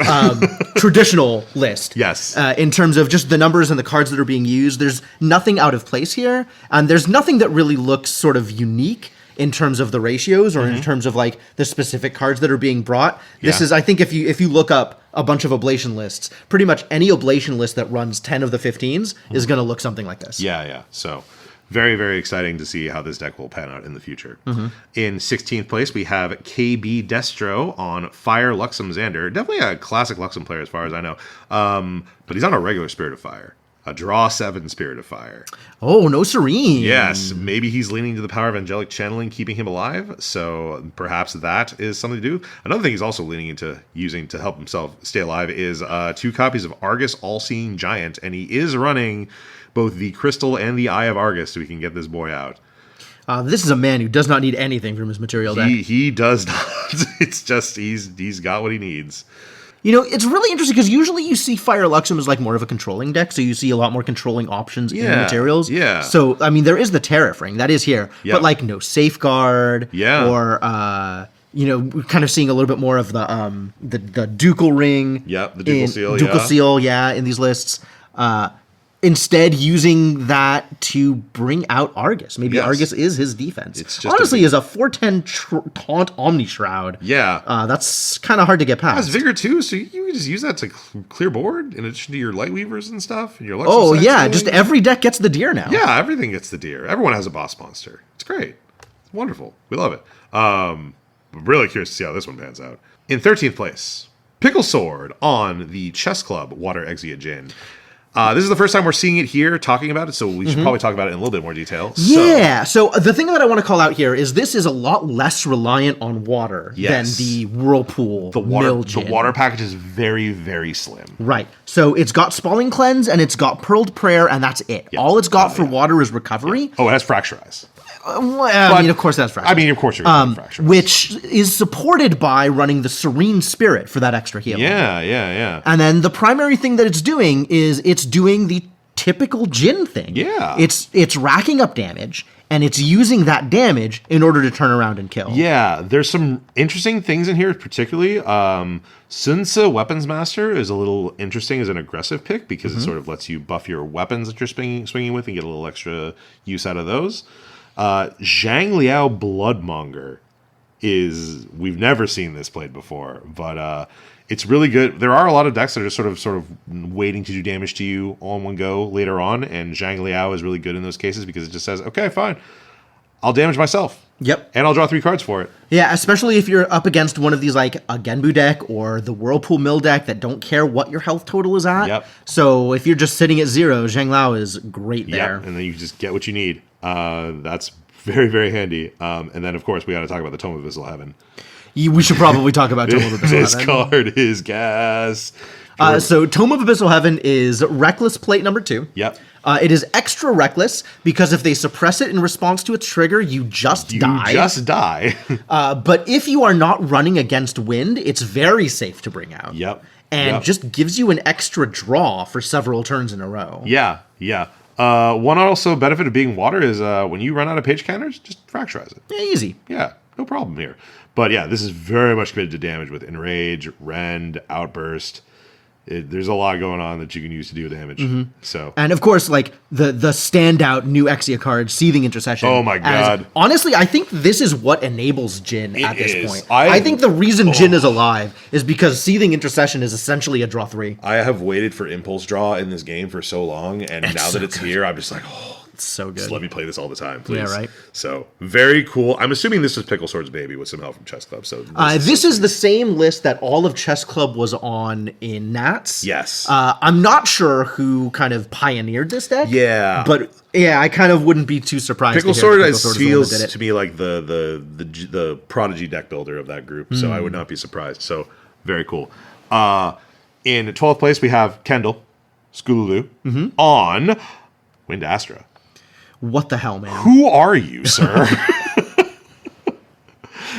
Traditional list. Yes. In terms of just the numbers and the cards that are being used, there's nothing out of place here, and there's nothing that really looks sort of unique in terms of the ratios or in terms of like the specific cards that are being brought. This is, I think, if you look up a bunch of oblation lists, pretty much any oblation list that runs 10 of the 15s is going to look something like this. Yeah. So very, very exciting to see how this deck will pan out in the future. In 16th place, we have KB Destro on Fire Luxem Xander. Definitely a classic Luxem player as far as I know. But he's on a regular Spirit of Fire. A draw 7 Spirit of Fire. Oh, no Serene. Yes, maybe he's leaning to the power of angelic channeling, keeping him alive. So perhaps that is something to do. Another thing he's also leaning into using to help himself stay alive is 2 copies of Argus All-Seeing Giant. And he is running both the Crystal and the Eye of Argus, so we can get this boy out. This is a man who does not need anything from his material deck. He does not. It's just he's got what he needs. You know, it's really interesting because usually you see Fire Luxem as like more of a controlling deck, so you see a lot more controlling options in the materials. Yeah. So, I mean, there is the Tariff Ring, that is here, but like no Safeguard. Yeah. Or, you know, we're kind of seeing a little bit more of the Ducal Ring. Yep, the Ducal Seal, Ducal Seal, in these lists. Instead, using that to bring out Argus. Maybe Argus is his defense. It's just honestly, is a 4/10 taunt Omni Shroud. Yeah. That's kind of hard to get past. Has Vigor too, so you can just use that to clear board in addition to your Light Weavers and stuff. And your just every deck gets the deer now. Yeah, everything gets the deer. Everyone has a boss monster. It's great. It's wonderful. We love it. I'm really curious to see how this one pans out. In 13th place, Pickle Sword on the Chess Club Water Exia Djinn. This is the first time we're seeing it here, talking about it, so we should probably talk about it in a little bit more detail. Yeah, so the thing that I want to call out here is this is a lot less reliant on water than the Whirlpool Mill Djinn. The water package is very, very slim. Right. So it's got Spalling Cleanse, and it's got Pearled Prayer, and that's it. Yep. All it's got for water is Recovery. Yeah. Oh, it has Fracturize. I mean, of course that's Fracturize. I mean, of course you're going to Fracturize. Which is supported by running the Serene Spirit for that extra heal. Yeah. And then the primary thing that it's doing is it's doing the typical Djinn thing. Yeah. It's racking up damage, and it's using that damage in order to turn around and kill. Yeah, there's some interesting things in here, particularly. Sun Tzu Weapons Master is a little interesting as an aggressive pick because it sort of lets you buff your weapons that you're swinging with and get a little extra use out of those. Zhang Liao Bloodmonger we've never seen this played before, but it's really good. There are a lot of decks that are just sort of waiting to do damage to you all in one go later on, and Zhang Liao is really good in those cases because it just says, okay, fine, I'll damage myself. Yep. And I'll draw 3 cards for it. Yeah, especially if you're up against one of these like a Genbu deck or the Whirlpool Mill deck that don't care what your health total is at. Yep. So if you're just sitting at 0, Zhang Liao is great there. Yep, and then you just get what you need. That's very, very handy. And then, of course, we got to talk about the Tome of Abyssal Heaven. We should probably talk about Tome of Abyssal Heaven. This card is gas. So Tome of Abyssal Heaven is Reckless Plate number 2. Yep. It is extra reckless because if they suppress it in response to its trigger, you just die. But if you are not running against wind, it's very safe to bring out. Yep. And just gives you an extra draw for several turns in a row. Yeah. One also benefit of being water is when you run out of page counters, just fracturize it. Yeah, easy. Yeah, no problem here. But yeah, this is very much committed to damage with Enrage, Rend, Outburst. There's a lot going on that you can use to do damage. So, and of course, like the standout new Exia card, Seething Intercession. Oh my god! Honestly, I think this is what enables Djinn at this point. I think the reason Djinn is alive is because Seething Intercession is essentially a draw 3. I have waited for Impulse Draw in this game for so long, and now that it's here, I'm just like, it's so good. Just let me play this all the time, please. Yeah, right. So very cool. I'm assuming this is Pickle Sword's baby with some help from Chess Club. So this is the same list that all of Chess Club was on in Nats. Yes. I'm not sure who kind of pioneered this deck. Yeah. But yeah, I kind of wouldn't be too surprised. Pickle Sword feels to me like the prodigy deck builder of that group. So I would not be surprised. So very cool. In 12th place we have Kendall Skululu on Wind Astra. What the hell, man? Who are you, sir?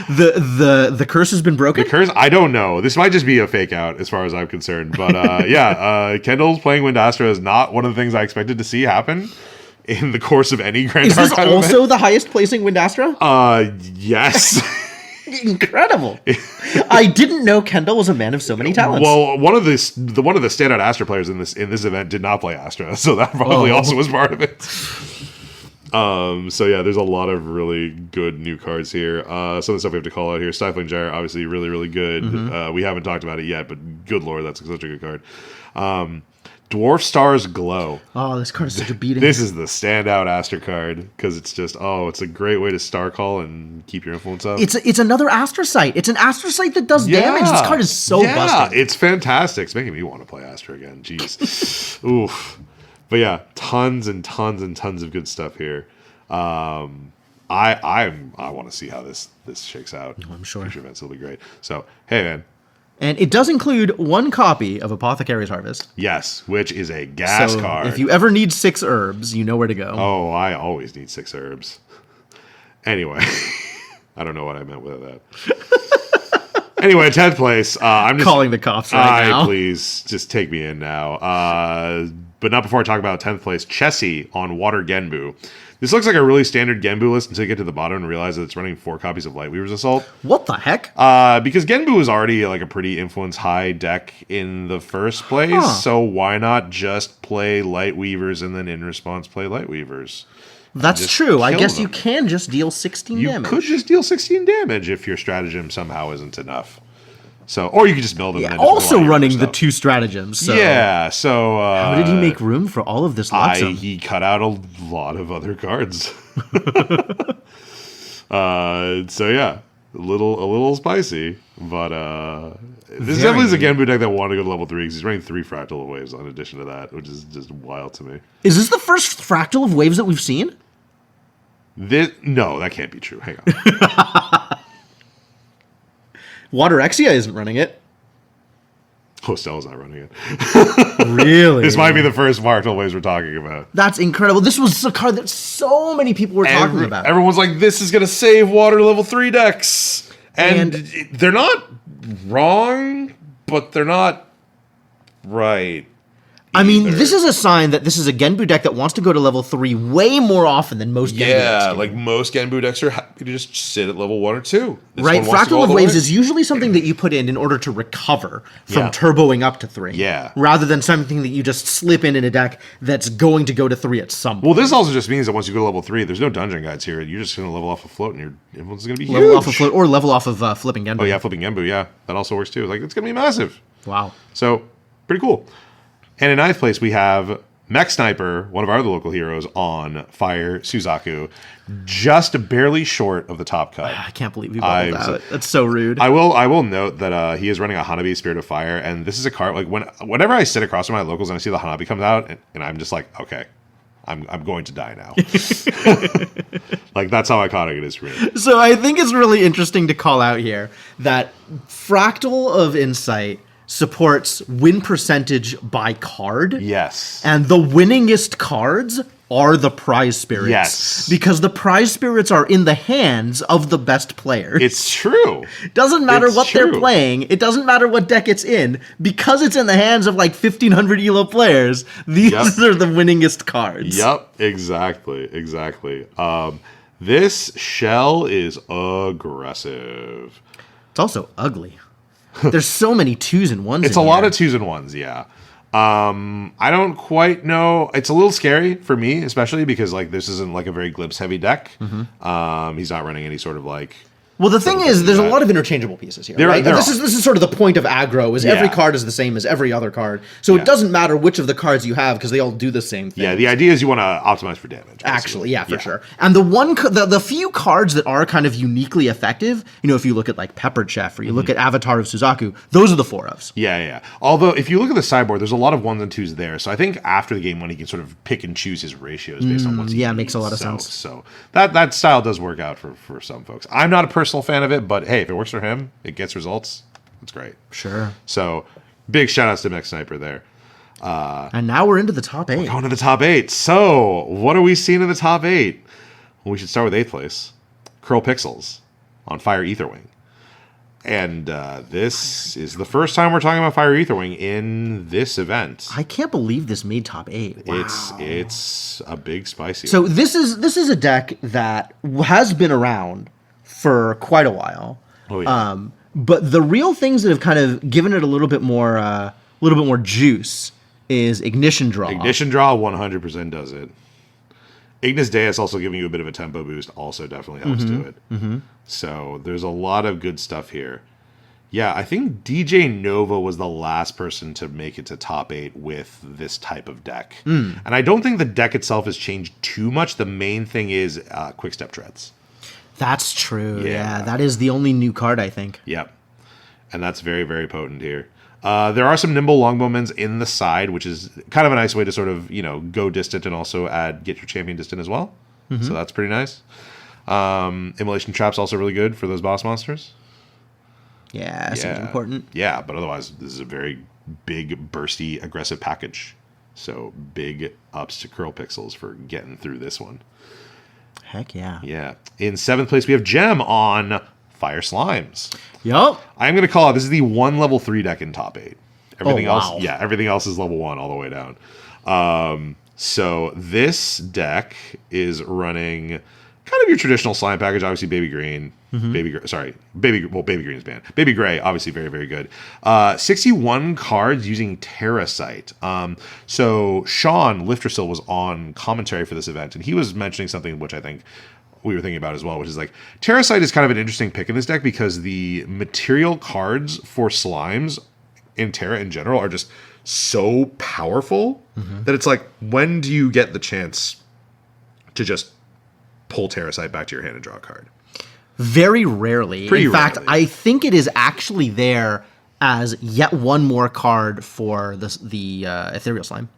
The curse has been broken? The curse? I don't know. This might just be a fake out as far as I'm concerned. But Kendall's playing Wind Astra is not one of the things I expected to see happen in the course of any Grand Is this Archive also event. the highest placing Wind Astra? Yes. Incredible. I didn't know Kendall was a man of so many talents. Well, one of the standout Astra players in this event did not play Astra, so that probably also was part of it. So yeah, there's a lot of really good new cards here. Some of the stuff we have to call out here: Stifling Gyre, obviously really, really good. We haven't talked about it yet, but good lord, that's such a good card. Dwarf Star's Glow. Oh, this card is such a beating. This is the standout Astra card because it's just it's a great way to star call and keep your influence up. It's another Astrocyte. It's an Astrocyte that does damage. This card is so busted. It's fantastic. It's making me want to play Astra again. Jeez. Oof. But yeah, tons and tons and tons of good stuff here. I want to see how this shakes out. I'm sure. Future events will be great. So hey man. And it does include one copy of Apothecary's Harvest. Yes, which is a gas card. If you ever need 6 herbs, you know where to go. Oh, I always need 6 herbs. Anyway, I don't know what I meant with that. Anyway, 10th place. I'm just calling the cops right now. Please, just take me in now. But not before I talk about 10th place. Chessie on Water Genbu. This looks like a really standard Genbu list until you get to the bottom and realize that it's running 4 copies of Lightweaver's Assault. What the heck? Because Genbu was already like a pretty influence high deck in the first place, so why not just play Lightweavers and then in response play Lightweavers? That's true. I guess you can just deal 16 damage. You could just deal 16 damage if your stratagem somehow isn't enough. So, or you could just build them. Yeah, also running the 2 stratagems. So. Yeah, so... how did he make room for all of this Luxem? He cut out a lot of other cards. So yeah, a little spicy, but this definitely is a Genbu deck that wanted to go to level 3 because he's running 3 Fractal of Waves in addition to that, which is just wild to me. Is this the first Fractal of Waves that we've seen? No, that can't be true. Hang on. Waterexia isn't running it. Stella's not running it. Really? This might be the first Fractal Waves we're talking about. That's incredible. This was a card that so many people were talking about. Everyone's like, this is going to save Water level 3 decks. And they're not wrong, but they're not right. I mean, this is a sign that this is a Genbu deck that wants to go to level 3 way more often than most Genbu decks. Yeah, like most Genbu decks are happy to just sit at level 1 or 2. Right, Fractal of Waves is usually something that you put in order to recover from turboing up to 3. Yeah. Rather than something that you just slip in a deck that's going to go to 3 at some point. Well, this also just means that once you go to level 3, there's no dungeon guides here. You're just going to level off a float and your influence is going to be huge. Level off a float or level off of Flipping Genbu. Oh, yeah, Flipping Genbu, yeah. That also works too. Like, it's going to be massive. Wow. So, pretty cool. And in 9th place, we have Mech Sniper, one of our other local heroes, on Fire Suzaku, just barely short of the top cut. I can't believe you bubbled out. That's so rude. I will note that he is running a Hanabi Spirit of Fire, and this is a card, like, whenever I sit across from my locals and I see the Hanabi comes out, and I'm just like, okay, I'm going to die now. Like, that's how iconic it is for me. So I think it's really interesting to call out here that Fractal of Insight supports win percentage by card. Yes. And the winningest cards are the prize spirits. Yes. Because the prize spirits are in the hands of the best players. It's true. Doesn't matter what they're playing. It doesn't matter what deck it's in. Because it's in the hands of like 1,500 ELO players, these are the winningest cards. Yep, exactly. This shell is aggressive. It's also ugly. There's so many 2s and 1s. It's a lot of 2s and 1s, yeah. I don't quite know. It's a little scary for me, especially because like this isn't like a very Glimpse heavy deck. He's not running any sort of like. Well, the thing is, there's a lot of interchangeable pieces here, right? This is sort of the point of aggro, is every card is the same as every other card. So it doesn't matter which of the cards you have, because they all do the same thing. Yeah, the idea is you want to optimize for damage. Basically. Actually, yeah, for sure. And the few cards that are kind of uniquely effective, you know, if you look at like Peppered Chef, or you look at Avatar of Suzaku, those are the 4-ofs. Yeah. Although, if you look at the sideboard, there's a lot of 1s and 2s there. So I think after the game, when he can sort of pick and choose his ratios based on what's it makes a lot of sense. So that style does work out for some folks. I'm not a personal fan of it, but hey, if it works for him, it gets results. That's great. Sure. So, big shout outs to Mech Sniper there. And now we're into the top 8. We're going to the top 8. So, what are we seeing in the top 8? Well, we should start with 8th place. Curl Pixels on Fire Aetherwing. And this is the first time we're talking about Fire Aetherwing in this event. I can't believe this made top 8. Wow. It's a big spicy. So this is a deck that has been around for quite a while. Oh, yeah. But the real things that have kind of given it a little bit more juice is Ignition Draw. Ignition Draw 100% does it. Ignis Deus also giving you a bit of a tempo boost also definitely helps do it. So there's a lot of good stuff here. Yeah, I think DJ Nova was the last person to make it to top 8 with this type of deck. And I don't think the deck itself has changed too much. The main thing is Quick Step Treads. That's true. Yeah. Yeah, that is the only new card, I think. Yep. And that's very, very potent here. There are some nimble longbowmens in the side, which is kind of a nice way to sort of, go distant and also get your champion distant as well. So that's pretty nice. Immolation Trap's also really good for those boss monsters. Yeah, seems important. Yeah, but otherwise, this is a very big, bursty, aggressive package. So big ups to Curl Pixels for getting through this one. Heck yeah. Yeah. In 7th place, we have Gem on Fire Slimes. Yup. I'm going to call it, this is the 1 level 3 deck in top 8. Everything wow. else, everything else is level 1 all the way down. So this deck is running kind of your traditional slime package, obviously Baby Green. Baby Green is banned. Baby Gray, obviously very, very good. 61 cards using Terrasite. So Sean Liftersill was on commentary for this event, and he was mentioning something which I think we were thinking about as well, which is like Terrasite is kind of an interesting pick in this deck because the material cards for slimes in Terra in general are just so powerful that it's like, when do you get the chance to just pull Terrasite back to your hand and draw a card? Very rarely. Pretty in fact, rarely. I think it is actually there as yet one more card for the Ethereal Slime.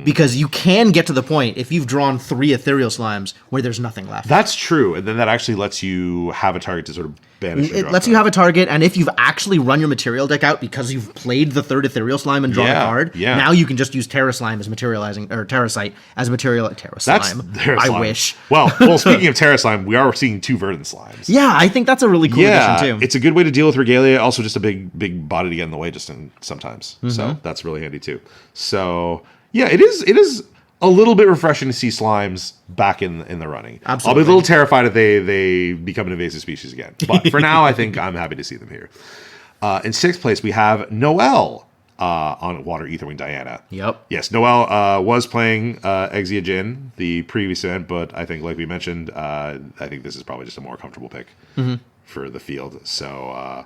Because you can get to the point, if you've drawn 3 Ethereal Slimes, where there's nothing left. That's true, and then that actually lets you have a target to sort of banish. It lets you have a target, and if you've actually run your material deck out because you've played the 3rd Ethereal Slime and drawn a card, now you can just use Terra Slime as materializing, or Terrasite as material. Terra Slime. I wish. Well, speaking of Terra Slime, we are seeing 2 Verdant Slimes. Yeah, I think that's a really cool addition too. It's a good way to deal with Regalia. Also, just a big body to get in the way just sometimes. So that's really handy too. So yeah, it is a little bit refreshing to see slimes back in the running. Absolutely. I'll be a little terrified if they become an invasive species again. But for now, I think I'm happy to see them here. In 6th place, we have Noelle on Water Aetherwing Diana. Yep. Yes, Noelle was playing Exia Jin the previous event, but I think, like we mentioned, I think this is probably just a more comfortable pick for the field. So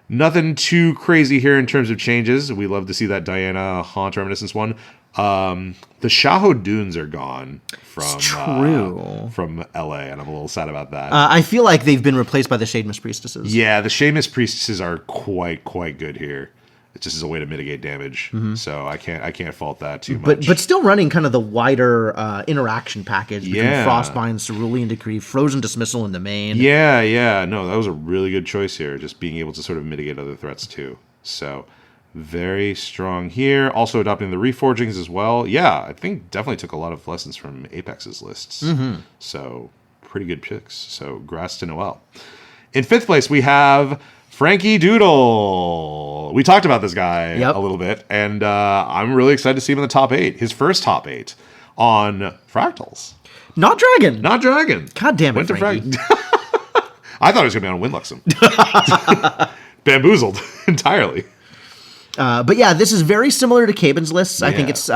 nothing too crazy here in terms of changes. We love to see that Diana Haunt Reminiscence one. The Shaho Dunes are gone from LA, and I'm a little sad about that. I feel like they've been replaced by the Shademist Priestesses. Yeah, the Shademist Priestesses are quite good here. It just is a way to mitigate damage, so I can't fault that too much. But still running kind of the wider interaction package between Frostbind, Cerulean Decree, Frozen Dismissal in the main. Yeah. No, that was a really good choice here, just being able to sort of mitigate other threats too. So very strong here. Also adopting the Reforgings as well. Yeah, I think definitely took a lot of lessons from Apex's lists. So pretty good picks. So grass to Noelle. In 5th place, we have Frankie Doodle. We talked about this guy a little bit, and I'm really excited to see him in the top 8. His first top 8 on Fractals. Not Dragon. God damn it, Frankie. I thought he was going to be on Windluxem. Bamboozled entirely. But yeah, this is very similar to Caben's lists. I think it's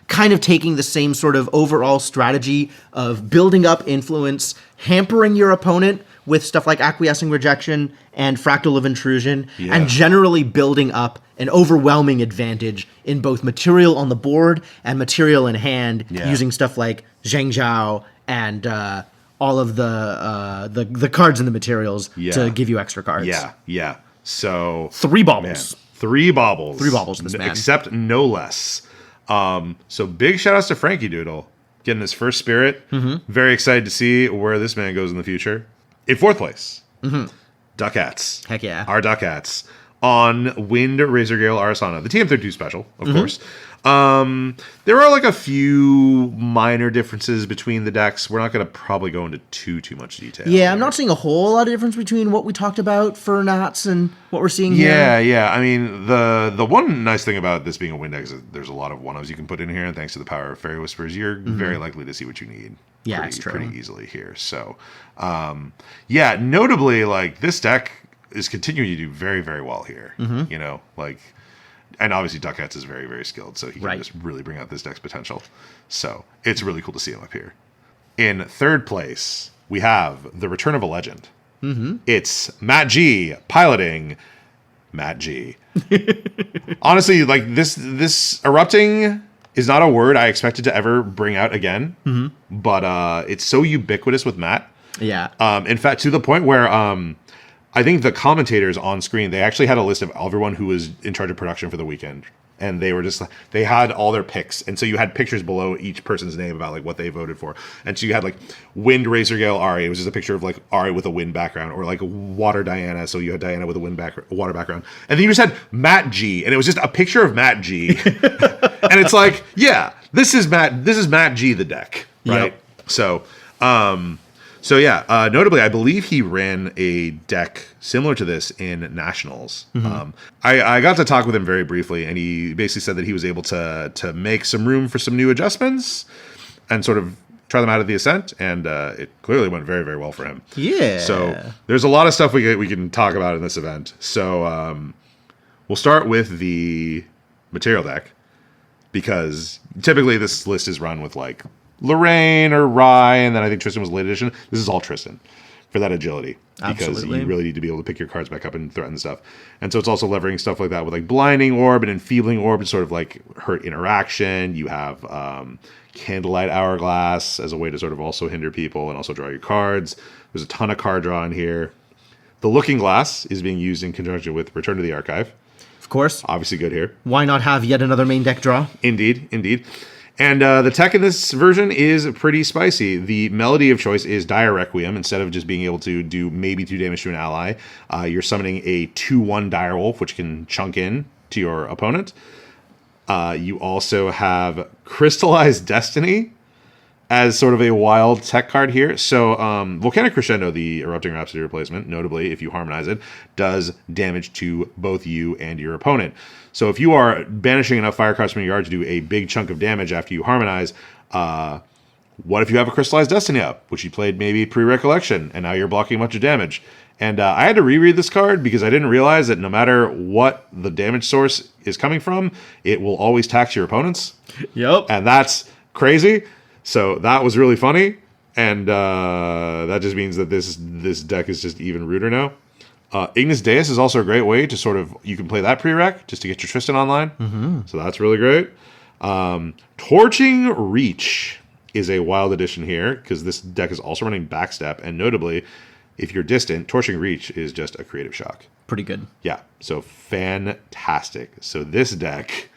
kind of taking the same sort of overall strategy of building up influence, hampering your opponent with stuff like Acquiescing Rejection and Fractal of Intrusion, and generally building up an overwhelming advantage in both material on the board and material in hand, using stuff like Zheng Zhao and all of the cards in the materials to give you extra cards. Yeah. So 3 baubles. Man. 3 baubles. 3 baubles, this man. Except no less. So big shout outs to Frankie Doodle. Getting his first spirit. Very excited to see where this man goes in the future. In 4th place, Duckats. Heck yeah. Our Duckats on Wind Razorgale Arasana. The TM32 special, of course. There are like a few minor differences between the decks. We're not going to probably go into too much detail. Yeah, I'm not seeing a whole lot of difference between what we talked about for Nats and what we're seeing here. Yeah. I mean, the one nice thing about this being a Wind deck is that there's a lot of 1-ofs you can put in here, and thanks to the power of Fairy Whispers, you're very likely to see what you need. Yeah, it's true. Pretty easily here. So, notably, like, this deck is continuing to do very, very well here. You know, like, and obviously Ducats is very, very skilled, so he can just really bring out this deck's potential. So it's really cool to see him up here. In third place, we have the return of a legend. It's Matt G piloting Matt G. Honestly, like this erupting is not a word I expected to ever bring out again, but it's so ubiquitous with Matt. Yeah. In fact, to the point where I think the commentators on screen, they actually had a list of everyone who was in charge of production for the weekend. And they were just, they had all their picks. And so you had pictures below each person's name about like what they voted for. And so you had like Wind Razor Gale Ari. It was just a picture of like Ari with a wind background, or like Water Diana. So you had Diana with a water background. And then you just had Matt G. And it was just a picture of Matt G. And it's like, yeah, this is Matt G, the deck. Right. Yep. So yeah, notably, I believe he ran a deck similar to this in Nationals. I got to talk with him very briefly, and he basically said that he was able to make some room for some new adjustments and sort of try them out at the Ascent, and it clearly went very, very well for him. Yeah. So there's a lot of stuff we can talk about in this event. So we'll start with the material deck, because typically this list is run with like Lorraine or Rye, and then I think Tristan was late edition. This is all Tristan for that agility, because you really need to be able to pick your cards back up and threaten stuff. And so it's also levering stuff like that with like Blinding Orb and Enfeebling Orb to sort of like hurt interaction. You have Candlelight Hourglass as a way to sort of also hinder people and also draw your cards. There's a ton of card draw in here. The Looking Glass is being used in conjunction with Return to the Archive. Of course. Obviously good here. Why not have yet another main deck draw? Indeed. And the tech in this version is pretty spicy. The melody of choice is Dire Requiem. Instead of just being able to do maybe 2 damage to an ally, you're summoning a 2/1 Direwolf, which can chunk in to your opponent. You also have Crystallized Destiny as sort of a wild tech card here. So Volcanic Crescendo, the Erupting Rhapsody replacement, notably, if you harmonize it, does damage to both you and your opponent. So if you are banishing enough fire cards from your yard to do a big chunk of damage after you harmonize, what if you have a Crystallized Destiny up, which you played maybe pre-recollection, and now you're blocking a bunch of damage? And I had to reread this card because I didn't realize that no matter what the damage source is coming from, it will always tax your opponents. Yep. And that's crazy. So that was really funny. And that just means that this deck is just even ruder now. Ignis Deus is also a great way to sort of, you can play that prereq just to get your Tristan online. So that's really great. Torching Reach is a wild addition here, because this deck is also running Backstep, and notably, if you're distant, Torching Reach is just a creative shock. Pretty good. Yeah, so fantastic. So this deck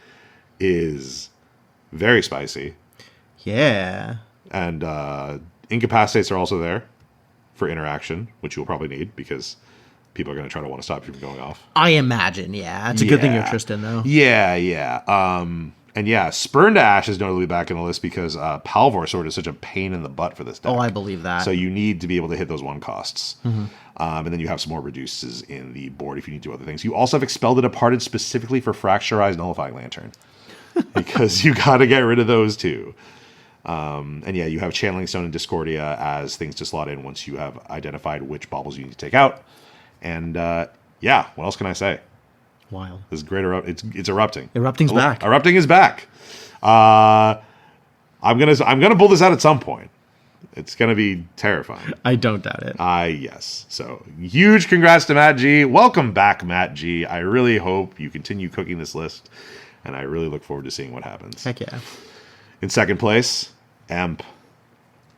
is very spicy. Yeah. And Incapacitates are also there for interaction, which you'll probably need, because people are going to try to want to stop you from going off. I imagine, yeah. It's a good thing you're Tristan, though. Yeah. And yeah, Spurn to Ash is notably back in the list because Palvor Sword is such a pain in the butt for this deck. Oh, I believe that. So you need to be able to hit those 1 costs. And then you have some more reduces in the board if you need to do other things. You also have Expel the Departed specifically for Fracturized Nullifying Lantern, because you got to get rid of those too. And yeah, you have Channeling Stone and Discordia as things to slot in once you have identified which baubles you need to take out. And yeah, what else can I say? Wild. This is great. It's erupting. Erupting's back. Erupting is back. I'm gonna pull this out at some point. It's gonna be terrifying. I don't doubt it. Yes. So huge congrats to Matt G. Welcome back, Matt G. I really hope you continue cooking this list, and I really look forward to seeing what happens. Heck yeah. In second place, Emp.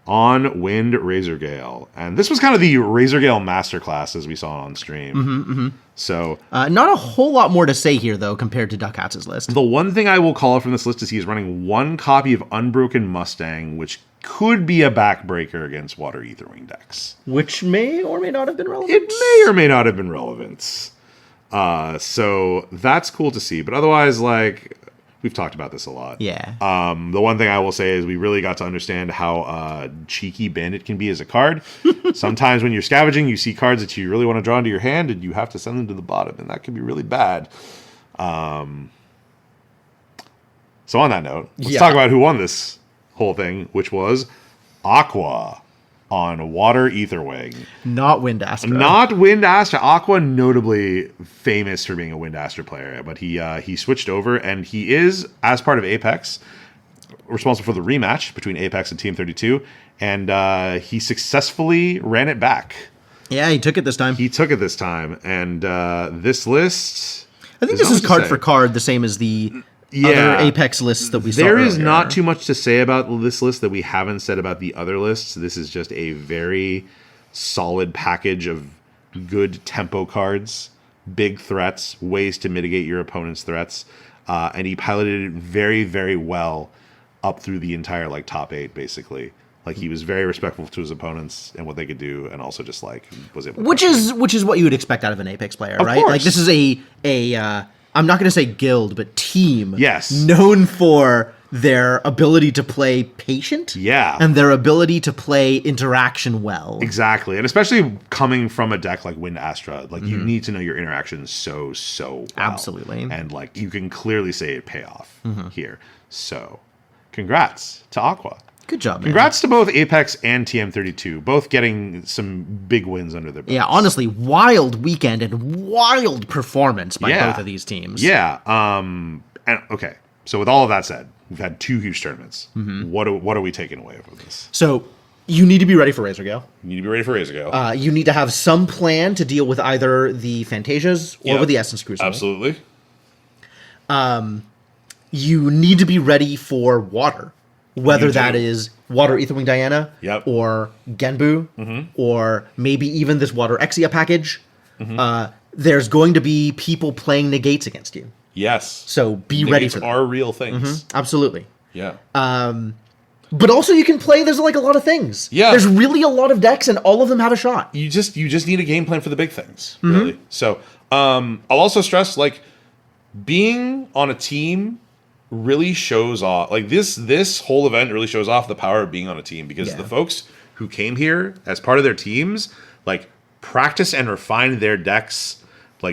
On Wind Razor Gale. And this was kind of the Razor Gale masterclass as we saw on stream. So not a whole lot more to say here, though, compared to Ducats' list. The one thing I will call out from this list is he is running 1 copy of Unbroken Mustang, which could be a backbreaker against Water Aetherwing decks. Which may or may not have been relevant. It may or may not have been relevant. So that's cool to see. But otherwise, like, we've talked about this a lot. Yeah. The one thing I will say is we really got to understand how cheeky Bandit can be as a card. Sometimes when you're scavenging, you see cards that you really want to draw into your hand, and you have to send them to the bottom, and that can be really bad. So on that note, let's talk about who won this whole thing, which was Aqua. on Water Etherwing. Not Wind Astra. Not Wind Astra. Aqua, notably famous for being a Wind Astra player, but he switched over, and he is, as part of Apex, responsible for the rematch between Apex and Team 32, and he successfully ran it back. Yeah, he took it this time. And this list... I think this is card for card, the same as the other Apex lists that we saw There is earlier. not too much to say about this list that we haven't said about the other lists. This is just a very solid package of good tempo cards, big threats, ways to mitigate your opponent's threats, and he piloted it very, very well up through the entire top 8, basically. Like, he was very respectful to his opponents and what they could do, and also just was able to which is what you would expect out of an Apex player, right? Course. Like, this is a I'm not going to say guild, but team. Yes. Known for their ability to play patient. Yeah. And their ability to play interaction well. Exactly. And especially coming from a deck like Wind Astra, you need to know your interactions so well. Absolutely. And you can clearly say it pay off here. So, congrats to Aqua. Good job, man. Congrats to both Apex and TM32, both getting some big wins under their belts. Yeah, honestly, wild weekend and wild performance by both of these teams. Yeah. And okay, so with all of that said, we've had 2 huge tournaments. What are we taking away from this? So you need to be ready for Razor Gale. You need to be ready for Razor Gale. You need to have some plan to deal with either the Phantasias or with the Essence Crucible. Absolutely. You need to be ready for water. Whether that is Water Etherwing Diana, or Genbu, or maybe even this Water Exia package, there's going to be people playing negates against you. Yes. So be ready for that. Are real things. Absolutely. Yeah. But also you can play, there's a lot of things. Yeah. There's really a lot of decks and all of them have a shot. You just need a game plan for the big things, really. So I'll also stress, being on a team really shows off, this whole event really shows off the power of being on a team, because the folks who came here as part of their teams practice and refine their decks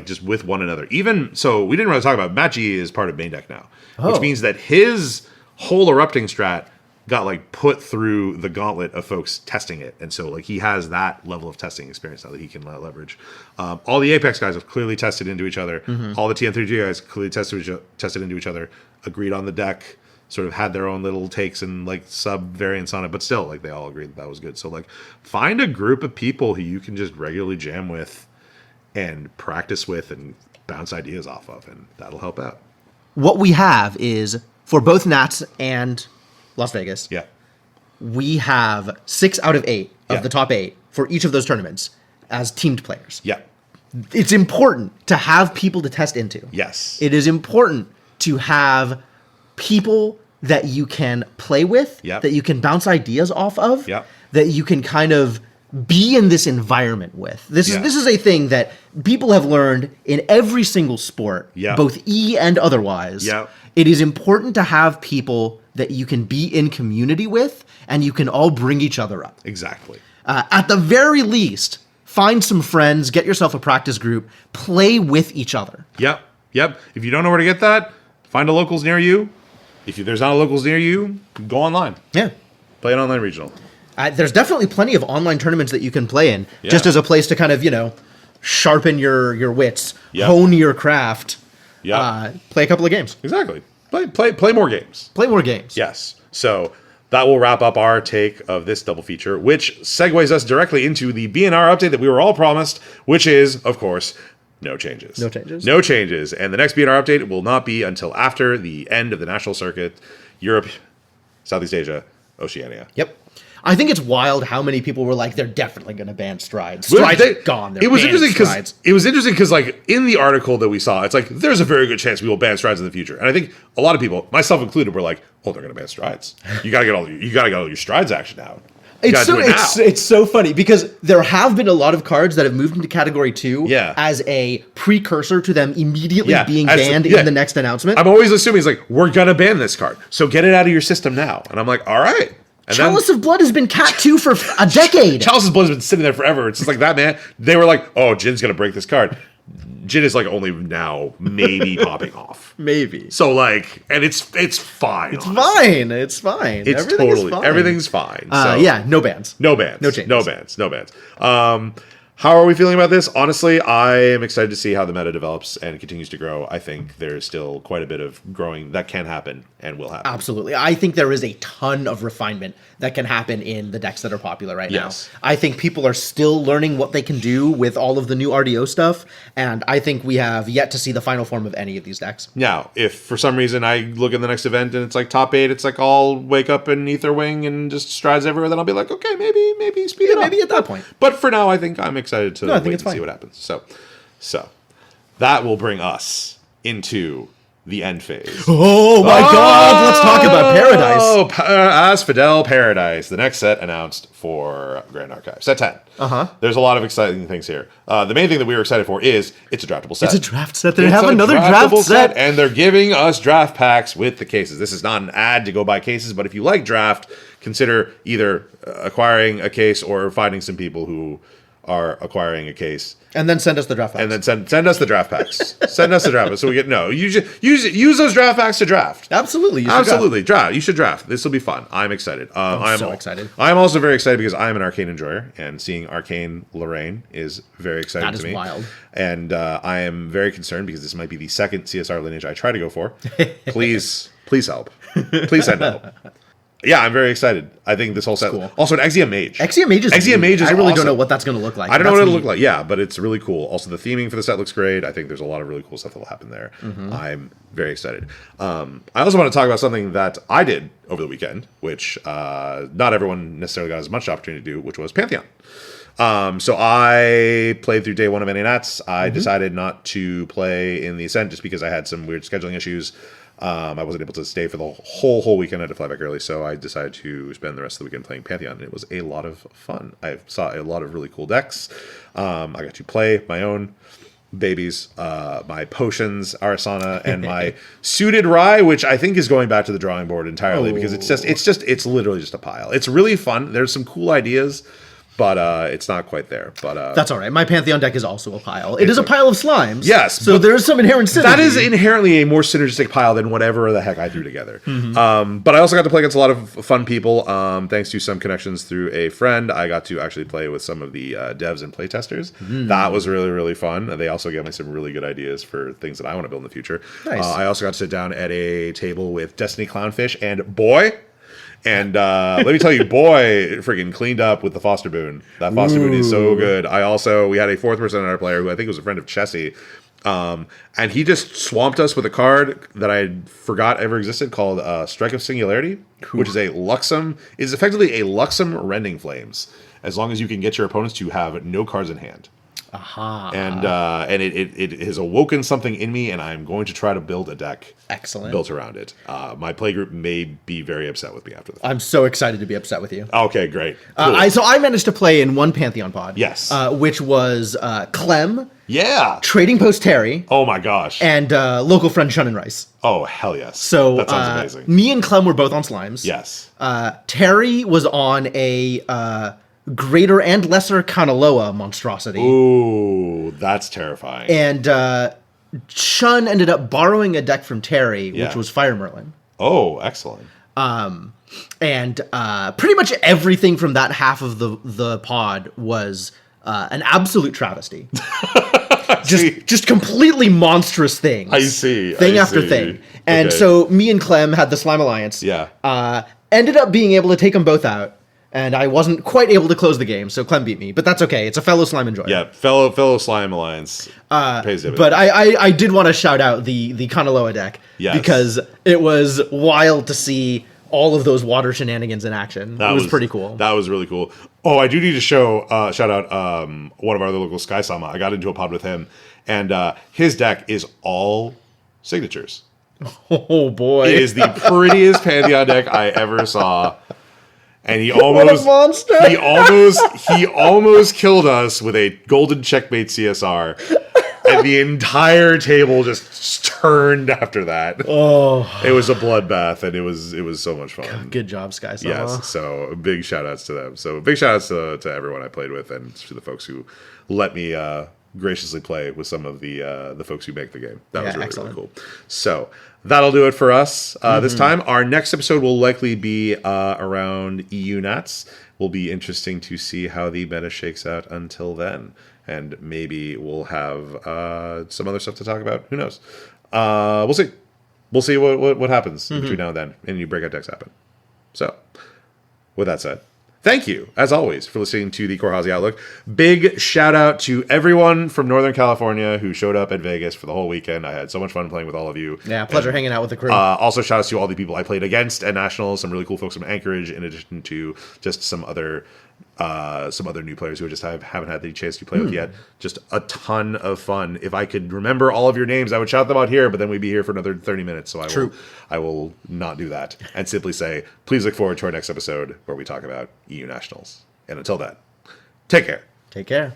just with one another. Even so, we didn't really talk about Matt G is part of main deck now, which means that his whole erupting strat got put through the gauntlet of folks testing it, and so he has that level of testing experience now that he can leverage. All the Apex guys have clearly tested into each other. All the TN3G guys clearly tested into each other, agreed on the deck, sort of had their own little takes and sub variants on it, but still they all agreed that was good. So find a group of people who you can just regularly jam with and practice with and bounce ideas off of, and that'll help out. What we have is, for both Nats and Las Vegas, we have 6 out of 8 of the top 8 for each of those tournaments as teamed players. Yeah. It's important to have people to test into. Yes. It is important to have people that you can play with, that you can bounce ideas off of, that you can kind of be in this environment with. This is a thing that people have learned in every single sport, both E and otherwise. It is important to have people that you can be in community with, and you can all bring each other up. Exactly. At the very least, find some friends, get yourself a practice group, play with each other. Yep. If you don't know where to get that, find a locals near you. If there's not a locals near you, go online. Yeah. Play an online regional. There's definitely plenty of online tournaments that you can play in, just as a place to kind of, sharpen your wits, hone your craft, play a couple of games. Exactly. Play more games. Play more games. Yes. So that will wrap up our take of this double feature, which segues us directly into the BNR update that we were all promised, which is, of course, no changes. No changes. No changes. And the next BNR update will not be until after the end of the national circuit, Europe, Southeast Asia, Oceania. Yep. I think it's wild how many people were like, they're definitely going to ban Strides. Strides are gone. It was interesting because in the article that we saw, it's there's a very good chance we will ban Strides in the future. And I think a lot of people, myself included, were like, oh, they're going to ban Strides. You got to get all your Strides action out. It's so funny because there have been a lot of cards that have moved into category 2 as a precursor to them immediately being banned in the next announcement. I'm always assuming we're going to ban this card. So get it out of your system now. And I'm like, all right. And Chalice of Blood has been Cat 2 for a decade. Chalice of Blood has been sitting there forever. It's just that, man. They were like, oh, Jin's going to break this card. Jin is like only now maybe popping off. Maybe. So like, and it's fine. It's fine. It's fine. It's everything's fine. So, yeah, no bans. No bans. No changes. No bans. How are we feeling about this? Honestly, I am excited to see how the meta develops and continues to grow. I think there's still quite a bit of growing that can happen and will happen. Absolutely. I think there is a ton of refinement that can happen in the decks that are popular right now. I think people are still learning what they can do with all of the new RDO stuff, and I think we have yet to see the final form of any of these decks. Now, if for some reason I look at the next event and it's like top 8, it's like I'll wake up in Aetherwing and just strides everywhere, then I'll be like, okay, maybe speed it up. Maybe at that point. But for now, I think I'm excited to wait and fine. see what happens. So that will bring us into the Endphase. Oh my God! Let's talk about Paradise. Oh, Asphodel Paradise, the next set announced for Grand Archive, set 10. There's a lot of exciting things here. The main thing that we were excited for is it's a draftable set. It's a draft set. They have another draft set, and they're giving us draft packs with the cases. This is not an ad to go buy cases, but if you like draft, consider either acquiring a case or finding some people who are acquiring a case. And then send us the draft packs. And then send us the draft packs. Send us the draft packs. So we get use those draft packs to draft. Absolutely. Draft. You should draft. This will be fun. I'm excited. I'm so excited. I'm also very excited because I'm an Arcane enjoyer, and seeing Arcane Lorraine is very exciting to me. That is wild. And I am very concerned because this might be the second CSR lineage I try to go for. Please help. Please send help. Yeah, I'm very excited. I think this whole set. Cool. Also, an Exia Mage. Exia Mage is I really don't know what that's going to look like. I don't know what it'll look like. Yeah, but it's really cool. Also, the theming for the set looks great. I think there's a lot of really cool stuff that will happen there. I'm very excited. I also want to talk about something that I did over the weekend, which not everyone necessarily got as much opportunity to do, which was Pantheon. So I played through day 1 of NA Nats. I decided not to play in the Ascent just because I had some weird scheduling issues. I wasn't able to stay for the whole weekend. I had to fly back early, so I decided to spend the rest of the weekend playing Pantheon, and it was a lot of fun. I saw a lot of really cool decks. I got to play my own babies, my potions, Arasana, and my suited Rye, which I think is going back to the drawing board entirely because it's literally just a pile. It's really fun. There's some cool ideas, but it's not quite there. But that's all right. My Pantheon deck is also a pile. It is a pile of slimes. Yes. So there's some inherent synergy. That is inherently a more synergistic pile than whatever the heck I threw together. But I also got to play against a lot of fun people. Thanks to some connections through a friend, I got to actually play with some of the devs and playtesters. That was really, really fun. They also gave me some really good ideas for things that I want to build in the future. Nice. I also got to sit down at a table with Destiny Clownfish, and boy... And let me tell you, boy, freaking cleaned up with the Foster Boon. That Foster Boon is so good. We had a 4th person on our player who I think was a friend of Chessie. And he just swamped us with a card that I forgot ever existed called Strike of Singularity, which is is effectively a Luxem Rending Flames, as long as you can get your opponents to have no cards in hand. And it has awoken something in me, and I'm going to try to build a deck built around it. My playgroup may be very upset with me after that. I'm so excited to be upset with you. Okay, great. Cool. So I managed to play in one Pantheon pod. Yes. Which was Clem. Yeah. Trading Post Terry. Oh my gosh. And local friend Shun and Rice. Oh, hell yes. So that sounds amazing. Me and Clem were both on Slimes. Yes. Terry was on a... greater and lesser Kanaloa monstrosity. Ooh, that's terrifying. And Shun ended up borrowing a deck from Terry, which was Fire Merlin. Oh, excellent. And pretty much everything from that half of the pod was an absolute travesty. just completely monstrous things. I see. Thing after thing. And so me and Clem had the Slime Alliance. Yeah. Ended up being able to take them both out. And I wasn't quite able to close the game, so Clem beat me. But that's okay. It's a fellow slime enjoyer. Yeah, fellow slime alliance pays dividends. But I did want to shout out the Kanaloa deck. Yes. Because it was wild to see all of those water shenanigans in action. It was pretty cool. That was really cool. Oh, I do need to shout out one of our other local Sky Sama. I got into a pod with him, and his deck is all signatures. Oh, boy. It is the prettiest Pantheon deck I ever saw. And he what a monster! he almost killed us with a golden checkmate CSR, and the entire table just turned after that. Oh, it was a bloodbath, and it was so much fun. Good job, Sky Sama. Yes, so big shout outs to them. So big shout outs to everyone I played with, and to the folks who let me graciously play with some of the folks who make the game. That was really, excellent. really cool. So that'll do it for us this time. Our next episode will likely be around EU Nats. Will be interesting to see how the meta shakes out until then. And maybe we'll have some other stuff to talk about. Who knows? We'll see. We'll see what happens between now and then. And new breakout decks happen. So, with that said, thank you, as always, for listening to the Corhazi Outlook. Big shout out to everyone from Northern California who showed up at Vegas for the whole weekend. I had so much fun playing with all of you. Yeah, pleasure hanging out with the crew. Also, shout outs to all the people I played against at Nationals, some really cool folks from Anchorage, in addition to just some other new players who just haven't had the chance to play with yet. Just a ton of fun. If I could remember all of your names, I would shout them out here, but then we'd be here for another 30 minutes. So I will not do that and simply say, please look forward to our next episode where we talk about EU Nationals. And until then, take care. Take care.